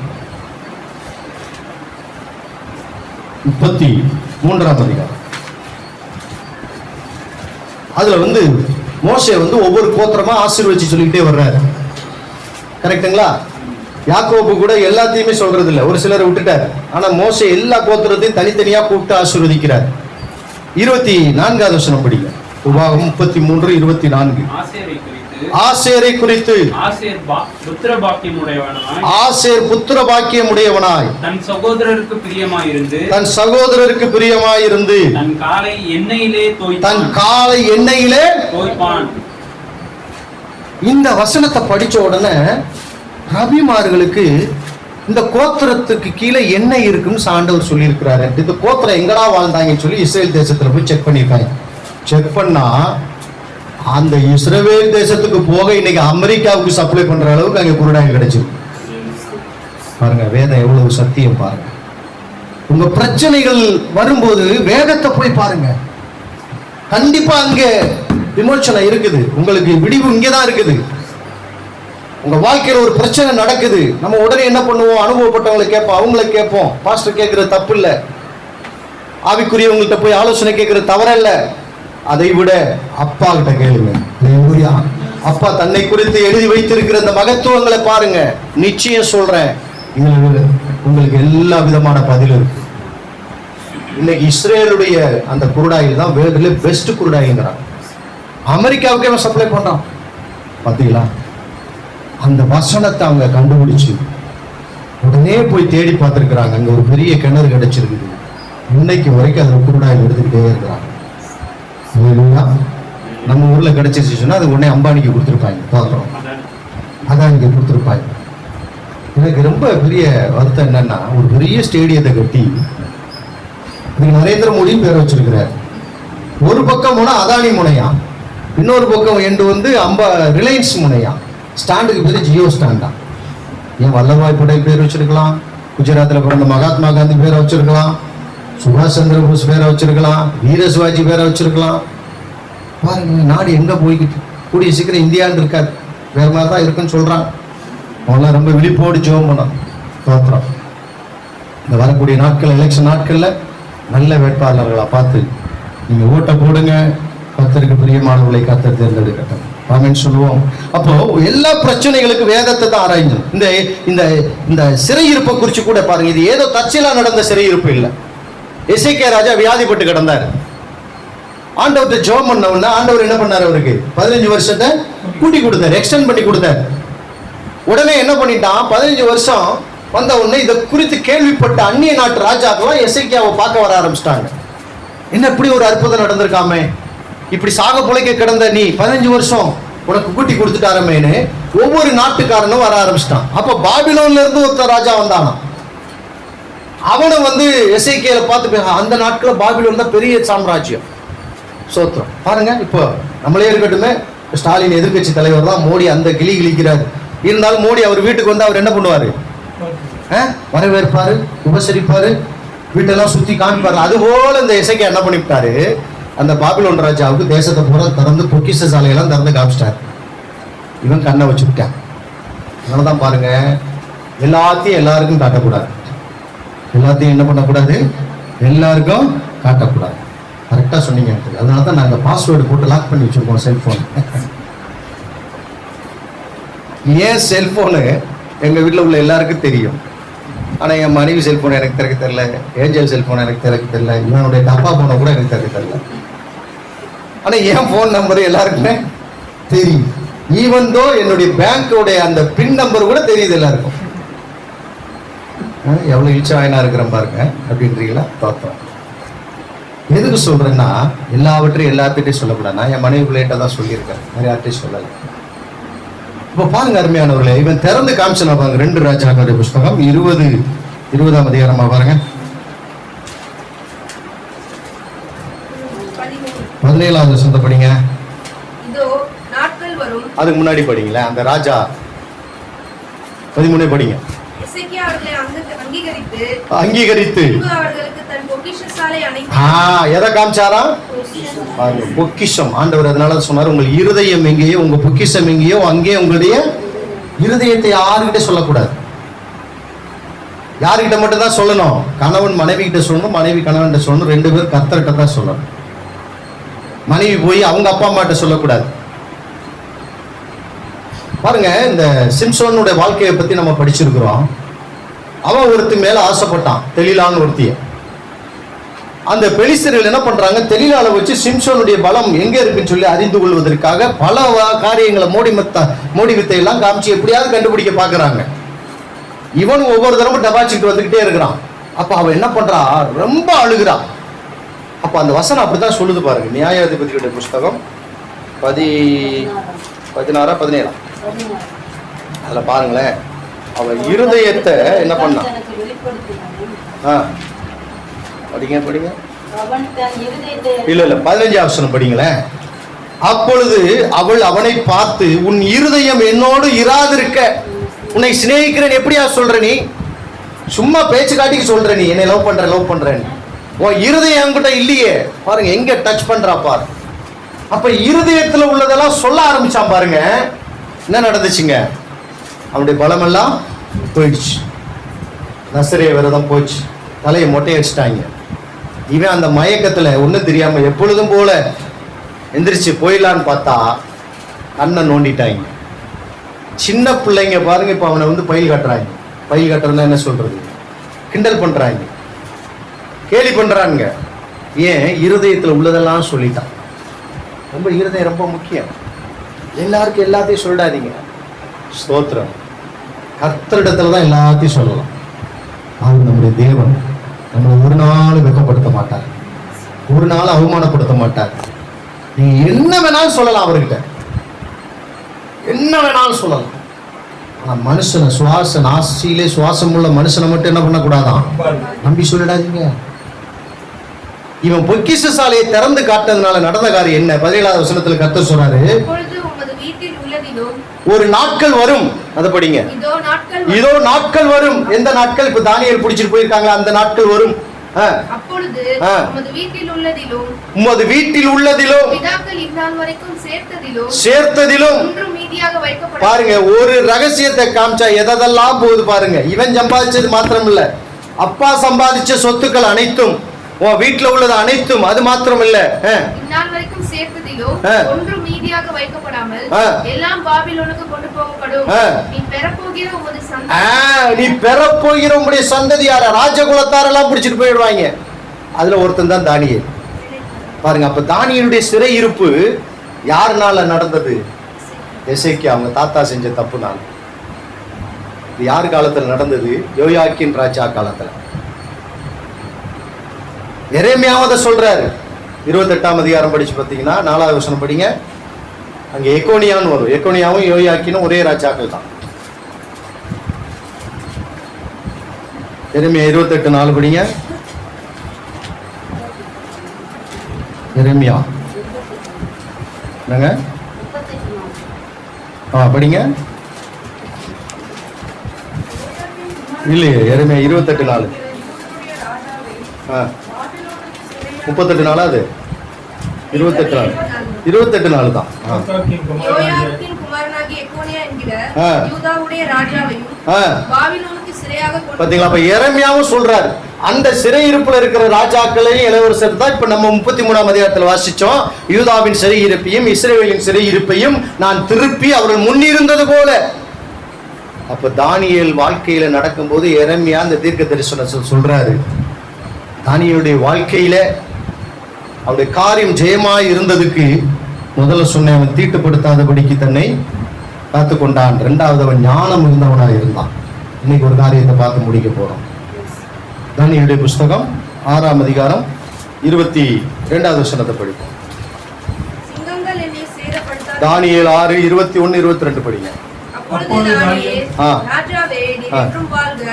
33ஆம் அதிகாரம். அதுல வந்து மோசே வந்து ஒவ்வொரு கோத்திரமா ஆசீர்வதிச்சு சொல்லிக்கிட்டே வர்றாரு. கரெக்டுங்களா? யாக்கோபு கூட எல்லாத்தையுமே சொல்றது இல்லை, ஒரு சிலரை விட்டுட்டார். ஆனா மோசே எல்லா கோத்திரத்தையும் தனித்தனியா கூப்பிட்டு ஆசீர்வதிக்கிறார். 24வது வசனம் படிங்க. உபாகமம் 33:24. ஆசேரை குறித்து ஆசேர் புத்திர பாக்கியமுடையவனாய் தன் சகோதரருக்கு பிரியமாயிருந்து தன் காலை எண்ணெயிலே தோய்ப்பான். இந்த வசனத்தை படிச்ச உடனே ரபிமார்களுக்கு இந்த கோத்திரத்துக்கு கீழே எண்ணெய் இருக்குன்னு ஆண்டவர் சொல்லியிருக்கிறாரு. இந்த கோத்திரம் எங்கடா வாழ்ந்தாங்கன்னு சொல்லி இஸ்ரேல் தேசத்துல போய் செக் பண்ணிருக்காங்க. செக் பண்ணா அந்த இஸ்ரேல் தேசத்துக்கு போக இன்னைக்கு அமெரிக்காவுக்கு சப்ளை பண்ற அளவுக்கு அங்கே குருடாயில் கிடைச்சிருக்கு. பாருங்க வேதம் எவ்வளவு சத்தியம் பாருங்க. உங்க பிரச்சனைகள் வரும்போது வேதத்தை போய் பாருங்க. கண்டிப்பா அங்கே விமோசனம் இருக்குது. உங்களுக்கு விடிவு இங்கேதான் இருக்குது. உங்க வாழ்க்கையில ஒரு பிரச்சனை நடக்குது, நம்ம உடனே என்ன பண்ணுவோம், அனுபவப்பட்டவங்களை கேட்போம், அவங்கள கேட்போம். பாஸ்டர் கேட்கறது தப்பு இல்லை, ஆவிக்குரியவங்கள்ட்ட போய் ஆலோசனை கேட்கறது தவறல்ல. அதை விட அப்பா கிட்ட கேளுங்க. அப்பா தன்னை குறித்து எழுதி வைத்திருக்கிற அந்த மகத்துவங்களை பாருங்க. நிச்சயம் சொல்றேன், உங்களுக்கு எல்லா விதமான பதில் இருக்கு. இன்னைக்கு இஸ்ரேலுடைய அந்த குருடாயில் தான் வேர்ல்டுல பெஸ்ட் குருடாயிங்கிறான். அமெரிக்காவுக்கு அவன் சப்ளை பண்றான். பாத்தீங்களா? அந்த வசனத்தை அவங்க கண்டுபிடிச்சு உடனே போய் தேடி பார்த்துருக்குறாங்க. அங்க ஒரு பெரிய கிணறு கிடைச்சிருக்குது. இன்னைக்கு வரைக்கும் அதில் குருடாயில் எடுத்துக்கிட்டே இருக்கிறாங்க. நம்ம ஊர்ல கிடைச்சிருச்சுன்னா அது உடனே அம்பானிக்கு கொடுத்துருப்பாங்க, பார்க்குறோம். அதான் இங்க கொடுத்துருப்பாங்க. எனக்கு ரொம்ப பெரிய வருத்தம் என்னன்னா, ஒரு பெரிய ஸ்டேடியத்தை கட்டி இதுக்கு நரேந்திர மோடியும் பேர் வச்சிருக்கிறார். ஒரு பக்கம் போனா அதானி முனையா, இன்னொரு பக்கம் எண்டு வந்து ரிலையன்ஸ் முனையா. ஸ்டாண்டுக்கு பேர் ஜியோ ஸ்டாண்டா. ஏன் வல்லபாய் பட்டேல் பேர் வச்சிருக்கலாம், குஜராத்தில் பிறந்த மகாத்மா காந்தி பேரை வச்சிருக்கலாம், சுபாஷ் சந்திர போஸ் பேரை வச்சிருக்கலாம், வீர சிவாஜி பேரை வச்சிருக்கலாம். பாருங்க நாடு எங்க போய்கிட்டு. கூடிய சீக்கிரம் இந்தியான்னு இருக்காது, வேற மாதிரி தான் இருக்குன்னு சொல்றாங்க. அவங்களாம் ரொம்ப விழிப்போடு ஜெபம் பண்ணோம். தோத்திரம். இந்த வரக்கூடிய நாட்கள், எலெக்ஷன் நாட்கள்ல நல்ல வேட்பாளர்களா பார்த்து நீங்க ஓட்டை போடுங்க. கர்த்தருக்கு பிரியமானவர்களை கர்த்தர் தேர்ந்தெடுக்கட்டும். ஆமென் சொல்லுவோம். அப்போ எல்லா பிரச்சனைகளுக்கு வேதத்தை தான் ஆராய்ஞ்சோம். இந்த இந்த சிறையிருப்பை குறித்து கூட பாருங்க. இது ஏதோ தற்செயலா நடந்த சிறையிருப்பு இல்லை. எசேக்கியா ராஜா வியாதிப்பட்டு கிடந்தார். ஆண்டவர்கிட்ட ஜெபம் பண்ண உடனே ஆண்டவர் என்ன பண்ணார், அவருக்கு 15 வருஷத்தை கூட்டி கொடுத்தார், எக்ஸ்டெண்ட் பண்ணி கொடுத்தார். உடனே என்ன பண்ணிட்டான், 15 வருஷம் வந்த உடனே இதை குறித்து கேள்விப்பட்ட அந்நிய நாட்டு ராஜாக்கெல்லாம் எசேக்கியாவை பார்க்க வர ஆரம்பிச்சிட்டாங்க. என்ன இப்படி ஒரு அற்புதம் நடந்திருக்காமே, இப்படி சாக புழைக்க கிடந்த நீ 15 வருஷம் உனக்கு கூட்டி கொடுத்துட்டாரமேன்னு ஒவ்வொரு நாட்டுக்காரனும் வர ஆரம்பிச்சிட்டான். அப்ப பாபிலோன்ல இருந்து ஒருத்தர் ராஜா வந்தானா, அவனை வந்து எசேக்கியாவை பார்த்து, அந்த நாட்கள பாபிலோன் தான் பெரிய சாம்ராஜ்யம். சோத்திரம். பாருங்க, இப்போ நம்மளே இருக்கட்டுமே, ஸ்டாலின் எதிர்கட்சி தலைவர் தான், மோடி அந்த கிளி கிளிக்கிறாரு. இருந்தாலும் மோடி அவர் வீட்டுக்கு வந்து அவர் என்ன பண்ணுவாரு, வரவேற்பாரு, உபசரிப்பாரு, வீட்டெல்லாம் சுத்தி காமிப்பாரு. அதுபோல இந்த எசேக்கியா என்ன பண்ணிவிட்டாரு, அந்த பாபிலோன் ராஜாவுக்கு தேசத்தை பூரா திறந்து பொக்கிஷ சாலையெல்லாம் திறந்து காமிச்சிட்டாரு. இவன் கண்ணை வச்சுக்கிட்டான். அதனாலதான் பாருங்க, எல்லாத்தையும் எல்லாருக்கும் காட்டக்கூடாது, எல்லாத்தையும் என்ன பண்ணக்கூடாது, எல்லாருக்கும் காட்டக்கூடாது. கரெக்டா சொன்னீங்க. அதனால தான் நாங்கள் பாஸ்வேர்டு போட்டு லாக் பண்ணி வச்சிருக்கோம் செல்போன். ஏன் செல்போனு எங்க வீட்டில் உள்ள எல்லாருக்கும் தெரியும், ஆனா என் மனைவி செல்போன் எனக்கு திறக்க தெரியல, ஏஞ்சல் செல்போன் எனக்கு திறக்க தெரியல, இவனுடைய டப்பா போனை கூட எனக்கு திறக்க தெரியல. ஆனா என் போன் நம்பர் எல்லாருக்குமே தெரியும். ஈவன் தோ என்னுடைய பேங்கோடைய அந்த பின் நம்பர் கூட தெரியுது எல்லாருக்கும். எவ்வளவு இல்சாயனா இருக்கிறேன் பாருங்க அப்படின்றீங்களா? பார்த்தோம். எதுக்கு சொல்றேன்னா, எல்லாவற்றையும் எல்லாத்திட்டையும் சொல்லக்கூடாது. நான் என் மனைவி பிள்ளைகிட்ட தான் சொல்லியிருக்கேன், நிறைய யார்ட்டையும் சொல்லலை. இப்போ பாருங்க அருமையானவர்களே, இவன் திறந்து காமிச்சனா பாருங்க, 2 ராஜாக்களுடைய புஸ்தகம் 20ஆம் அதிகாரமா பாருங்க, 17ஆவது வசனத்தை படிங்க. இதோ நாட்கள் வரும். அதுக்கு முன்னாடி படிங்களேன், அந்த ராஜா 13 படிங்க. எசேக்கியா அவர்களை அங்கீகரித்து அவர்களுக்கு தன் பொக்கிஷசாலை எதை காமிச்சாரா? பொக்கிஷம். ஆண்டவர் அதனால சொன்னார், உங்கள் இருதயம் எங்கேயோ உங்க பொக்கிஷம் எங்கேயோ அங்கே உங்களுடைய இருதயத்தை யாருக்கிட்ட சொல்லக்கூடாது. யாருக்கிட்ட மட்டும் தான் சொல்லணும்? கணவன் மனைவி கிட்ட சொல்லணும், மனைவி கணவன் கிட்ட சொல்லணும், 2 பேர் கர்த்தர்கிட்ட தான் சொல்லணும். மனைவி போய் அவங்க அப்பா அம்மா கிட்ட சொல்லக்கூடாது. பாருங்க, இந்த சிம்சோனுடைய வாழ்க்கையை பத்தி நம்ம படிச்சிருக்கிறோம். அவன் ஒருத்தி மேல ஆசைப்பட்டான், தெலீலான்னு ஒருத்திய. அந்த பெலிஸ்தர்கள் என்ன பண்றாங்க, தெலீலால வச்சு சிம்சோனுடைய பலம் எங்க இருக்குன்னு சொல்லி அறிந்து கொள்வதற்காக பல காரியங்களை மோடி வித்தை எல்லாம் காமிச்சு எப்படியாவது கண்டுபிடிக்க பாக்குறாங்க. இவன் ஒவ்வொரு தடவை டபாச்சிட்டு வந்துகிட்டே இருக்கிறான். அப்ப அவன் என்ன பண்றா, ரொம்ப அழுகிறான். அப்ப அந்த வசனம் அப்படித்தான் சொல்லுது பாருங்க, நியாயாதிபதியுடைய புஸ்தகம் 16 17 அதுல பாருங்களேன். அவன் இருதயத்தை என்ன பண்ணான்? படிங்க இல்ல 15ஆம் வசனம் படிங்களேன். அப்பொழுது அவள் அவனை பார்த்து, உன் இருதயம் என்னோடு இராதிருக்க உன்னை சிநேகிக்கிறேன் எப்படியா சொல்ற? நீ சும்மா பேச்சு காட்டிக்கு சொல்ற, நீ என்னை லவ் பண்றேன்னு. உன் இருதயம் என்கிட்ட இல்லையே. பாருங்க எங்க டச் பண்றா பாரு. அப்ப இருதயத்துல உள்ளதெல்லாம் சொல்ல ஆரம்பிச்சான் பாருங்க. என்ன நடந்துச்சுங்க? அவனுடைய பலமெல்லாம் போயிடுச்சு, நசரே விரதம் போச்சு, தலையை மொட்டை அடிச்சிட்டாங்க. இவன் அந்த மயக்கத்துல ஒன்றும் தெரியாம எப்பொழுதும் போல எந்திரிச்சு போயிடலான்னு பார்த்தா கண்ணை நோண்டிட்டாங்க. சின்ன பிள்ளைங்க பாருங்க, இப்ப அவனை வந்து பயில் கட்டுறாங்க. பயில் கட்டுறதுனா என்ன சொல்றது, கிண்டல் பண்றாங்க, கேலி பண்றாங்க. ஏன்? இருதயத்துல உள்ளதெல்லாம் சொல்லிட்டான். ரொம்ப இருதயம் ரொம்ப முக்கியம். எல்லாருக்கும் எல்லாத்தையும் சொல்லிடாதீங்க. ஸ்தோத்திரம். கர்த்தரிடத்துல தான் எல்லாத்தையும் சொல்லலாம். அவர் நம்முடைய தேவன். நம்மளை ஒரு நாள் வெட்கப்படுத்த மாட்டார், ஒரு நாள் அவமானப்படுத்த மாட்டார். நீங்க என்ன வேணாலும் சொல்லலாம் அவர்கிட்ட, என்ன வேணாலும் சொல்லலாம். ஆனா மனுஷனை நாசியிலே சுவாசம் உள்ள மனுஷனை மட்டும் என்ன பண்ணக்கூடாதான், நம்பி சொல்லிடாதீங்க. இவன் பொக்கிஷ சாலையை திறந்து காட்டினதுனால நடந்த காரியம் என்ன? 17ஆவது வசனத்துல கர்த்தர் சொல்றாரு, ஒரு நாட்கள் வரும். அதை படிங்க. இதோ நாட்கள் வரும். எந்த நாட்கள்? இப்ப தானியேல் பிடிச்சிட்டு போயிருக்காங்களா, அந்த நாட்கள் வரும். அப்பொழுது உமது வீட்டில் உள்ளதிலும் சேர்த்ததிலும் பாருங்க, ஒரு ரகசியத்தை காமிச்சா எதெல்லாம் போகுது பாருங்க. இவன் சம்பாதிச்சது மாத்திரம் இல்ல, அப்பா சம்பாதிச்ச சொத்துக்கள் அனைத்தும், உன் வீட்டுல உள்ளது அனைத்தும், அது மாத்திரம் இல்ல, நீ பெறப்போகிற உங்களுடைய சந்ததியார ராஜகுலத்தாரெல்லாம் பிடிச்சிட்டு போயிடுவாங்க. அதுல ஒருத்தன் தான் தானியேல். பாருங்க, அப்ப தானியேலுடைய சிறை இருப்பு யாருனால நடந்தது? எசேக்கியா அவங்க தாத்தா செஞ்ச தப்புனால. இது யார் காலத்துல நடந்தது? யோயாக்கீன் ராஜா காலத்துல. எரேமியாவும் அதை சொல்றாரு. 28ஆம் அதிகாரம் படிச்சு பார்த்தீங்கன்னா 4வது வசனம் படிங்க. அங்க எக்கோனியான்னு வரும். எக்கோனியாவும் யோயாக்கீனும் ஒரே ராஜாக்கள் தான். எரேமியா 28:4 படிங்க. எரேமியா என்னங்க படிங்க. இல்லையே, எரேமியா 28:4. 38 அது 28 தான். யோயாக்கீன் குமாரனாகிய எக்கோனியா என்கிற யூதாவுடைய ராஜாவையும் பாபிலோனுக்கு சிறையாக கொண்டு பாத்தீங்களா? அப்ப எரேமியாவும் சொல்றாரு, அந்த சிறையிருப்புல இருக்கிற ராஜாக்களையும் இளவரசர் தான் இப்ப நம்ம 33ஆம் அதிகாரத்துல வாசிச்சோம். யூதாவின் சிறையிருப்பையும் இஸ்ரவேலின் சிறையிருப்பையும் நான் திருப்பி அவர்கள் முன்னிருந்தது போல. அப்ப தானியேல் வாழ்க்கையில நடக்கும்போது எரேமியா அந்த தீர்க்க தரிசனம் சொல்றாரு. தானியேலுடைய வாழ்க்கையில அவருடைய காரியம் ஜெயமாய் இருந்ததுக்கு முதல்ல சொன்ன, அவன் தீட்டுப்படுத்தாதபடிக்கு தன்னை காத்து கொண்டான். 2வது, அவன் ஞானம் இருந்தவனாக இருந்தான். இன்னைக்கு ஒரு காரியத்தை பார்த்து முடிக்க போறோம். தானியேலுடைய புஸ்தகம் 6ஆம் அதிகாரம் 22வது வசனத்தை படிப்போம். சிங்கங்கள் என்னை சேதப்படுத்தாத தானியேல் 6, 21, 22 படிங்க. அப்பொழுது தானியேல், ராஜாவே, நீர் என்றும் வாழ்க.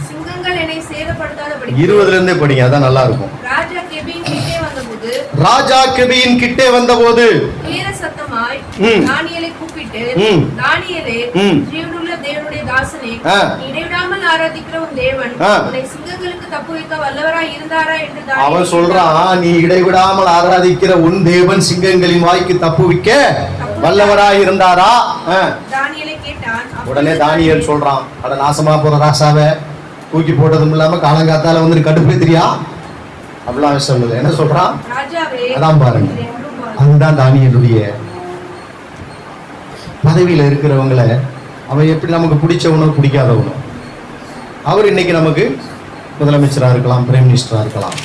சிங்கங்கள் என்னை சேதப்படுத்தாதபடி 20ல இருந்தே படிங்க, அதான் நல்லா இருக்கும். ராஜா கெபியின் கிட்டே வந்தபோது உயர சத்தமாய் தானியேலை கூப்பிட்டு, தானியேலே, ஜீவனுள்ள தேவனுடைய தாசனே, இடைவிடாமல் ஆராதிக்கிற உன் தேவன் உன்னை சிங்கங்களுக்கு தப்புவிக்க வல்லவராய் இருந்தாரா என்று அவன் சொல்றான். நீ இடைவிடாமல் ஆராதிக்கிற உன் தேவன் சிங்கங்களின் வாய்க்கு தப்புவிக்க வல்லவராய் இருந்தாரா? தானியேலை கேட்டான். உடனே தானியேல் சொல்றான், அட நாசமா போற ராசாவை தூக்கி போட்டதும் இல்லாம காலங்காத்தால வந்து கடுப்பேத்திரியா அப்படிலாம் சொல்லல. என்ன சொல்றான்? அதான் பாருங்க, அதுதான் தானியேலுடைய பதவியில இருக்கிறவங்களை அவன் எப்படி நமக்கு பிடிச்சவனோ பிடிக்காதவனோ. அவர் இன்னைக்கு நமக்கு முதலமைச்சரா இருக்கலாம், பிரைம் மினிஸ்டரா இருக்கலாம்,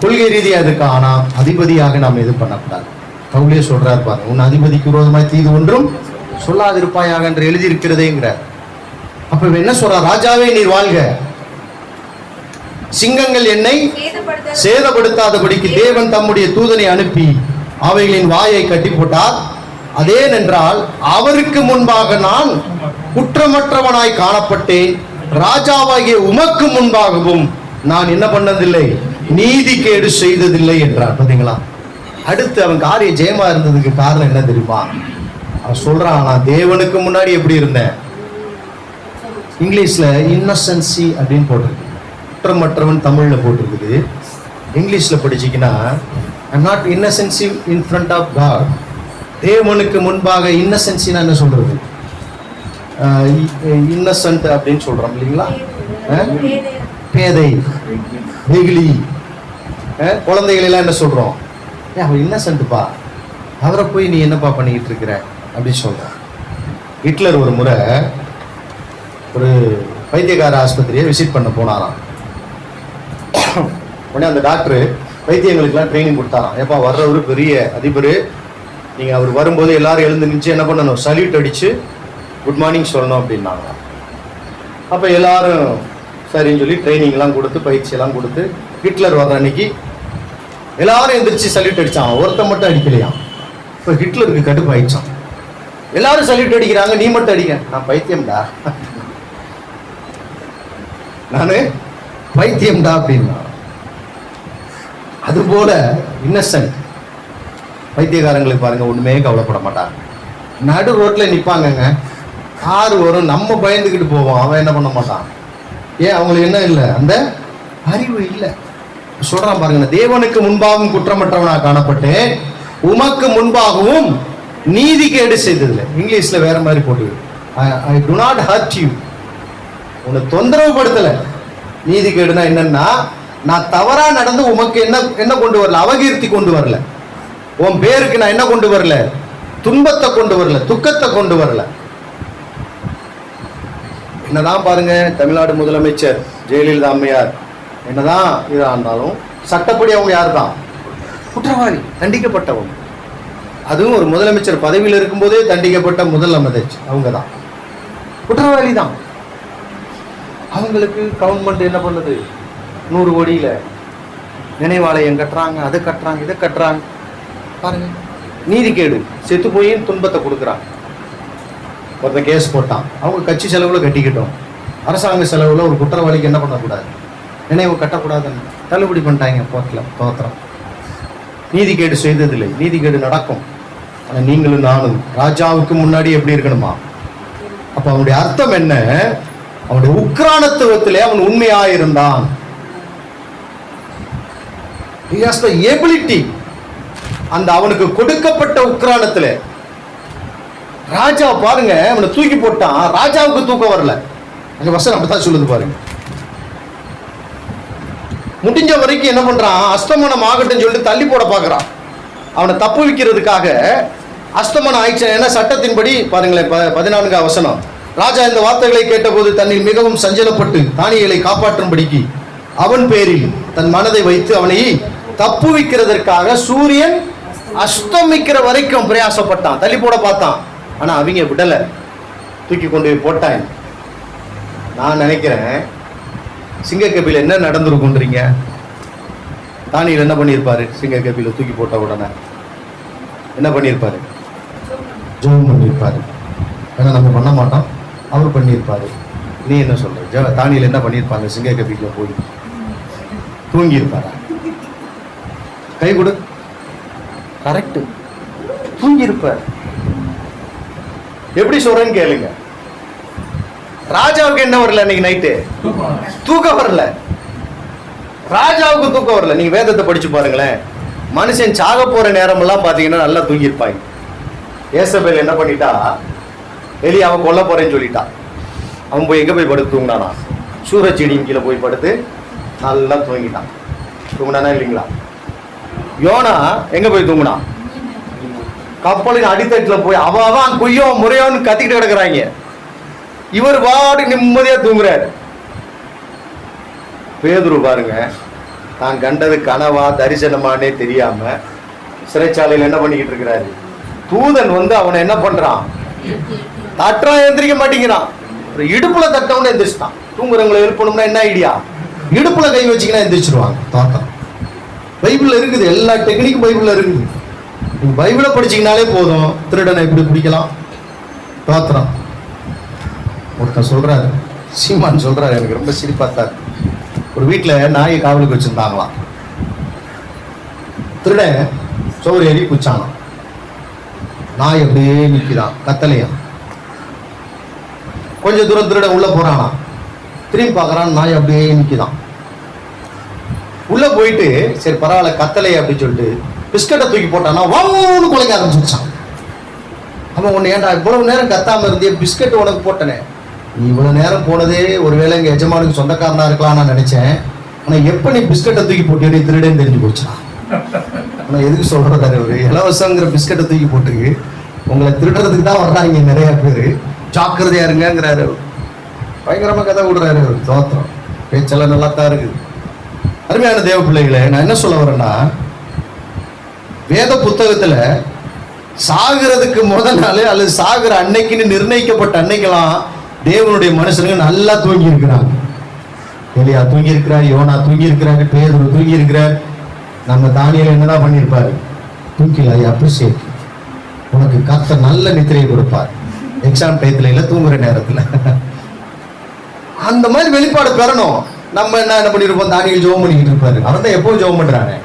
கொள்கை ரீதியா இருக்கா. ஆனா அதிபதியாக நாம் எது பண்ணக்கூடாது. பவுலே சொல்றாரு பாருங்க, உன் அதிபதிக்கு விரோதமாய் தீது ஒன்றும் சொல்லாதிருப்பாயாக என்று எழுதியிருக்கிறதேங்கிறார். அப்ப என்ன சொல்ற? ராஜாவே நீர் வாழ்க, சிங்கங்கள் என்னை சேதப்படுத்தாதபடிக்கு தேவன் தம்முடைய தூதனை அனுப்பி அவைகளின் வாயை கட்டி போட்டார். அதேனென்றால் அவருக்கு முன்பாக நான் குற்றமற்றவனாய் காணப்பட்டேன், ராஜாவாகிய உமக்கு முன்பாகவும் நான் என்ன பண்ணதில்லை, நீதி கேடு செய்ததில்லை என்றார். பாத்தீங்களா? அடுத்து அவன் காரியம் ஜெயமா இருந்ததுக்கு காரணம் என்ன தெரியுமா? அவன் சொல்றான், நான் தேவனுக்கு முன்னாடி எப்படி இருந்தேன். இங்கிலீஷ்ல இன்னசென்சி அப்படின்னு போட்டிருக்கு, குற்றமற்றவன் தமிழ்ல போட்டிருக்குது. இங்கிலீஷ்ல படிச்சீங்கன்னா I'm not innocent in front of God. தேவனுக்கு முன்பாக இன்னசென்சினா என்ன சொல்றது? இன்னசென்ட் அப்படின்னு சொல்றோம் இல்லைங்களா? பேதை, வெகுளி, குழந்தைகள் எல்லாம் என்ன சொல்றோம்? அவன் இன்னசென்ட்பா, அவரை போய் நீ என்னப்பா பண்ணிக்கிட்டு இருக்கிற அப்படின்னு சொல்றான். ஹிட்லர் ஒரு முறை ஒரு வைத்தியகார ஆஸ்பத்திரியை விசிட் பண்ண போனாராம். உடனே அந்த டாக்டர் வைத்தியங்களுக்கெல்லாம் ட்ரைனிங் கொடுத்தாராம். ஏப்பா வர்றவரு பெரிய அதிபர், நீங்கள் அவர் வரும்போது எல்லாரும் எழுந்து நின்று என்ன பண்ணணும், சல்யூட் அடித்து குட் மார்னிங் சொல்லணும் அப்படின்னாங்க. அப்போ எல்லாரும் சரின்னு சொல்லி ட்ரைனிங்லாம் கொடுத்து பயிற்சியெல்லாம் கொடுத்து ஹிட்லர் வர்ற அன்னைக்கு எல்லாரும் எந்திரிச்சு சல்யூட் அடித்தான். ஒருத்தன் மட்டும் அடிக்கலையாம். இப்போ ஹிட்லருக்கு கடுப்பு ஆயிடுச்சான். எல்லாரும் சல்யூட் அடிக்கிறாங்க, நீ மட்டும் அடிக்க. நான் பைத்தியம்டா, நானு பைத்தியம்டா அப்படின்னா. அதுபோல இன்னசென்ட் பைத்தியக்காரங்களுக்கு பாருங்க, ஒண்ணுமே கவலைப்பட மாட்டாங்க. நடு ரோட்ல நிப்பாங்கங்க, கார் வரும், நம்ம பயந்துக்கிட்டு போவோம், அவன் என்ன பண்ண மாட்டான். ஏன்? அவங்களுக்கு என்ன இல்லை, அந்த அறிவு இல்லை. சொல்றான் பாருங்க, தேவனுக்கு முன்பாகவும் குற்றமற்றவனாக காணப்பட்டேன், உமக்கு முன்பாகவும் நீதி கேடு செய்ததில்லை. இங்கிலீஷ்ல வேற மாதிரி போட்டு, ஐ டு நாட் ஹர்ட் யூ, உன்னை தொந்தரவு படுத்தல. நீதி கேடுனா என்னன்னா, நான் தவறா நடந்து உமக்கு என்ன கொண்டு வரல, அவகீர்த்தி கொண்டு வரல, உன் பேருக்கு நான் என்ன கொண்டு வரல, துன்பத்தை கொண்டு வரல, துக்கத்தை கொண்டு வரல. என்னதான் பாருங்க, தமிழ்நாடு முதலமைச்சர் ஜெயலலிதா அம்மையார் என்னதான் இதா இருந்தாலும் சட்டப்படி அவங்க யார் தான்? குற்றவாளி, தண்டிக்கப்பட்டவங்க. அதுவும் ஒரு முதலமைச்சர் பதவியில் இருக்கும்போதே தண்டிக்கப்பட்ட முதல் அமைச்சர் அவங்க தான், குற்றவாளி தான். அவங்களுக்கு கவர்மெண்ட் என்ன பண்ணுது? 100 கோடியில நினைவாலயம் கட்டுறாங்க, அதை கட்டுறாங்க, இதை கட்டுறாங்க. பாருங்க, நீதிகேடு, செத்து போய் துன்பத்தை கொடுக்குறாங்க. ஒருத்தன் கேஸ் போட்டான், அவங்க கட்சி செலவுல கட்டிக்கிட்டோம், அரசாங்க செலவுல ஒரு குற்றவாளிக்கு என்ன பண்ணக்கூடாது? நினைவு கட்டக்கூடாதுன்னு தள்ளுபடி பண்ணிட்டாங்க கோர்ட்ல. தோத்திரம். நீதிகேடு செய்ததில்லை, நீதிகேடு நடக்கும். ஆனா நீங்களும் நானும் ராஜாவுக்கு முன்னாடி எப்படி இருக்கணுமா? அப்ப அவனுடைய அர்த்தம் என்ன? அவனுடைய உக்ரானத்துவத்திலே அவன் உண்மையாயிருந்தான். He has the ability. அந்த அவனுக்கு கொடுக்கப்பட்ட உக்ரானத்துல ராஜா பாருங்க, அவனை தூக்கி போட்டான். ராஜாவுக்கு தூக்கம் வரல. அந்த வசனம் அப்படித்தான் சொல்லுது பாருங்க. முடிஞ்ச வரைக்கும் என்ன பண்றான்? அஸ்தமனம் ஆகட்டும் சொல்லிட்டு தள்ளி போட பாக்குறான். அவனை தப்பு வைக்கிறதுக்காக அஸ்தமனம் ஆயிடுச்சு. ஏன்னா சட்டத்தின்படி பாருங்களேன், 14 வசனம். ராஜா இந்த வார்த்தைகளை கேட்டபோது தன்னில் மிகவும் சஞ்சலப்பட்டு தானியேலை காப்பாற்றும்படிக்கு அவன் பேரில் தன் மனதை வைத்து அவனை தப்புவிக்கிறதற்காக சூரியன் அஸ்தமிக்கிற வரைக்கும் பிரயாசப்பட்டான். தள்ளி போட பார்த்தான். ஆனா அவங்க விடல, தூக்கி கொண்டு போய் போட்டாங்க. நான் நினைக்கிறேன் சிங்கக்கபில என்ன நடந்துருக்குன்றீங்க? தானியேல் என்ன பண்ணியிருப்பாரு? சிங்கக்கபில தூக்கி போட்ட உடனே என்ன பண்ணியிருப்பாரு? ஜெபம் பண்ணியிருப்பாரு. ஏன்னா நம்ம பண்ண மாட்டோம், அவர் பண்ணியிருப்பாரு. நீ என்ன சொல்ற? தானியேல் என்ன பண்ணியிருப்பாங்க? சிங்கக்கபில போய் தூங்கியிருப்பாரா? கை கொடு. கரெக்ட், தூங்கியிருப்பார். எப்படி சொல்றேன்னு கேளுங்க. ராஜாவுக்கு என்ன வரல இன்னைக்கு நைட்டு? தூக்கம் வரல. ராஜாவுக்கு தூக்கம் வரல. நீங்க வேதத்தை படிச்சு பாருங்களேன். மனுஷன் சாக போற நேரம் எல்லாம் பாத்தீங்கன்னா நல்லா தூங்கியிருப்பாங்க. ஏசபேல் என்ன பண்ணிட்டா? எலியாவை கொல்ல போறேன்னு சொல்லிட்டா. அவன் போய் எங்க போய் படுத்து தூங்கினானா? சூரச்செடியின் கீழே போய் படுத்து நல்லா தூங்கிட்டான். தூங்கினானா இல்லைங்களா? யோனா எங்க போய் தூங்கினான்? கப்பலின் அடித்தட்டுல போய் அவன் குய்யோ முறையோன்னு கத்திக்கிட்டு கிடக்குறாங்க. இவர் பாடு நிம்மதியா தூங்குறாரு. பேதுரு பாருங்க, தான் கண்டது கனவா தரிசனமானே தெரியாம சிறைச்சாலையில் என்ன பண்ணிக்கிட்டு இருக்கிறாரு? தூதன் வந்து அவனை என்ன பண்றான்? தட்டா எந்திரிக்க மாட்டேங்கிறான். இடுப்புல தட்டவுன்னு எந்திரிச்சிட்டான். தூங்குறவங்களை எழுப்பணும்னா என்ன ஐடியா? இடுப்புல கை வச்சுக்கினா எந்திரிச்சிருவாங்க. தோட்டம் பைபிள்ல இருக்குது, எல்லா டெக்னிக்கும் பைபிள்ல இருக்குது. நீங்க பைபிளை படிச்சீங்கனாலே போதும். திருடனை எப்படி பிடிக்கலாம்? தோத்திரம். ஒருத்தர் சொல்றாரு, சீமான் சொல்றாரு, எனக்கு ரொம்ப சிரிப்பாத்தாரு. ஒரு வீட்டுல நாயை காவலுக்கு வச்சிருந்தாங்களாம். திருடன் சோறு ஏறி குச்சானாம். நாய் அப்படியே நிற்கிறான், கத்தலையா. கொஞ்சம் தூரம் திருடன் உள்ள போறானா, திரும்பி பார்க்கறான், நாய் அப்படியே நிற்கிறான். உள்ள போயிட்டு சரி பரவாயில்ல கத்தலை அப்படின்னு சொல்லிட்டு பிஸ்கட்டை தூக்கி போட்டானா வான்னு குலைக்க ஆரம்பிச்சிருச்சான். அவன் உன்னை ஏன்டா இவ்வளவு நேரம் கத்தாம இருந்தே? பிஸ்கட் உனக்கு போட்டனே. நீ இவ்வளவு நேரம் போனதே ஒருவேளை எங்க எஜமானுக்கு சொந்தக்காரனா இருக்கலாம் நான் நினைச்சேன். ஆனா எப்ப நீ பிஸ்கட்டை தூக்கி போட்டு திருடன்னு தெரிஞ்சு போச்சான். ஆனா எதுக்கு சொல்றாரு? ஒரு இலவசங்கிற பிஸ்கட்டை தூக்கி போட்டு உங்களை திருடுறதுக்கு தான் வர்றாங்க நிறைய பேரு, ஜாக்கிரதையா இருங்கிறாரு. பயங்கரமா கதை விடுறாரு. தோத்திரம். பேச்செல்லாம் நல்லா தான் இருக்குது. அருமையான தேவ பிள்ளைகளே, நான் என்ன சொல்ல வரேன்னா, வேத புத்தகத்துல சாகிறதுக்கு முதல் நாள் அல்லது சாகிற அன்னைக்குன்னு நிர்ணயிக்கப்பட்ட அன்னைக்கெல்லாம் தேவனுடைய மனுஷனுங்க நல்லா தூங்கி இருக்கிறாங்க. எலியா தூங்கி இருக்கிறார், யோனா தூங்கி இருக்கிறாரு, பேதுரு தூங்கி இருக்கிறார். நம்ம தானியேல் என்னதான் பண்ணியிருப்பாரு? தூக்கில அப்ரிசியேட். உனக்கு கர்த்தர் நல்ல நித்திரையை கொடுப்பார். எக்ஸாம் டயத்துல இல்ல, தூங்குற நேரத்துல. அந்த மாதிரி வெளிப்பாடு பெறணும். நம்ம என்ன பண்ணிருப்போம்? தானியேல் ஜெபம் பண்ணிக்கிட்டு இருப்பாரு. அவன் தான் எப்பவும் ஜெபம் பண்றானே.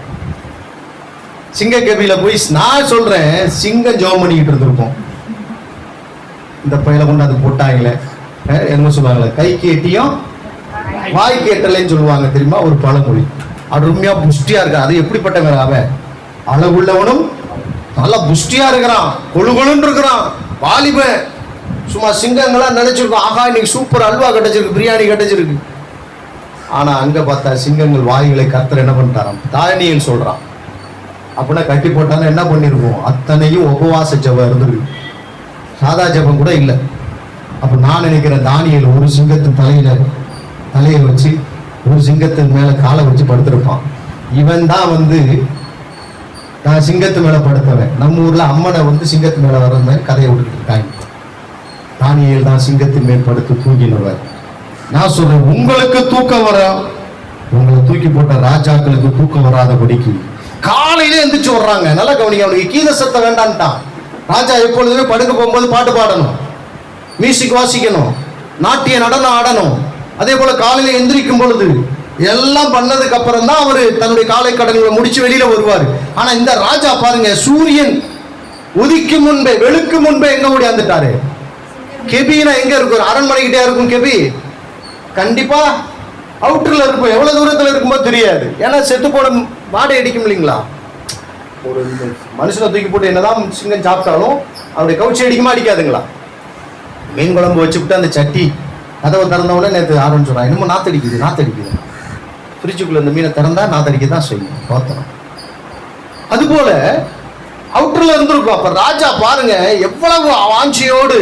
சிங்க கபில போய் நான் சொல்றேன், சிங்கம் ஜெபம் பண்ணிக்கிட்டு இருந்திருப்போம். இந்த பையில கொண்டு அது போட்டாங்களே, என்ன சொல்லுவாங்களே, கை கேட்டியும் வாய் கேட்டலைன்னு சொல்லுவாங்க தெரியுமா? ஒரு பழமொழி. அருமையா புஷ்டியா இருக்கான். அது எப்படிப்பட்டவன்? அவன் அளவுள்ளவனும் நல்லா புஷ்டியா இருக்கிறான், கொழுகொழுன்னு இருக்கிறான், வாலிபன். சும்மா சிங்கங்களா நினைச்சிருக்கோம், ஆகா இன்னைக்கு சூப்பர் அல்வா கிடைச்சிருக்கு, பிரியாணி கிடைச்சிருக்கு. ஆனா அங்க பார்த்தா சிங்கங்கள் வாய்களை கர்த்தர் என்ன பண்ணிட்டாராம்? தானியேல் சொல்றான். அப்படின்னா கட்டி போட்டாலும் என்ன பண்ணிருக்கோம்? அத்தனையும் உபவாச ஜெபம் இருந்திருக்கு, சாதா ஜெபம் கூட இல்லை. அப்ப நான் நினைக்கிறேன், தானியேல் ஒரு சிங்கத்தின் தலையை வச்சு ஒரு சிங்கத்தின் மேல காலை வச்சு படுத்திருப்பான். இவன் தான் வந்து நான் சிங்கத்து மேல படுத்தவன். நம்ம ஊர்ல அம்மனை வந்து சிங்கத்து மேல வர்ற மாதிரி கதையை விட்டுட்டு இருக்காங்க. தானியேல் தான் சிங்கத்தின் மேல் படுத்து தூங்கினவர். நான் சொல்றேன், உங்களுக்கு தூக்கம் வர, உங்களை தூக்கி போட்ட ராஜாக்களுக்கு தூக்கம் வராதபடிக்கு காலையில எந்திரிச்சு வர்றாங்க. நல்லா கவனிங்க, அவனுக்கு கீத சத்தம் வேண்டான்ட்டான். ராஜா எப்பொழுதுமே படுக்க போகும்போது பாட்டு பாடணும், மியூசிக் வாசிக்கணும், நாட்டிய நடனம் ஆடணும். அதே போல காலையில எந்திரிக்கும் பொழுது எல்லாம் பண்ணதுக்கு அப்புறம் தான் அவரு தன்னுடைய காலை கடன்களை முடிச்சு வெளியில வருவார். ஆனா இந்த ராஜா பாருங்க, சூரியன் உதிக்கும் முன்பே, வெளுக்கு முன்பே எங்க ஓடியாந்துட்டாரு. கெபினா எங்க இருக்கும்? ஒரு அரண்மனைக்கிட்டே இருக்கும் கெபி. கண்டிப்பா அவுட்டர்ல இருக்கும், எவ்வளவு தூரத்துல இருக்கும்போது தெரியாது. ஏன்னா செத்து போன வாடகை அடிக்கும் இல்லைங்களா? ஒரு மனுஷனை தூக்கி போட்டு என்னதான் சிங்கம் சாப்பிட்டாலும் அவருடைய கவுச்சி அடிக்குமா அடிக்காதுங்களா? மீன் குழம்பு வச்சுக்கிட்டு அந்த சட்டி கதவை திறந்தவுடனே நேற்று ஆரம்பிச்சு சொல்றான், இன்னமும் நாத்தடிக்குது. ஃப்ரிட்ஜுக்குள்ள இந்த மீனை திறந்தா நாத்தடிக்க தான் செய்யும், தோத்தணும். அது போல அவுட்டர்ல இருந்திருக்கும். அப்ப ராஜா பாருங்க எவ்வளவு வாஞ்சியோடு.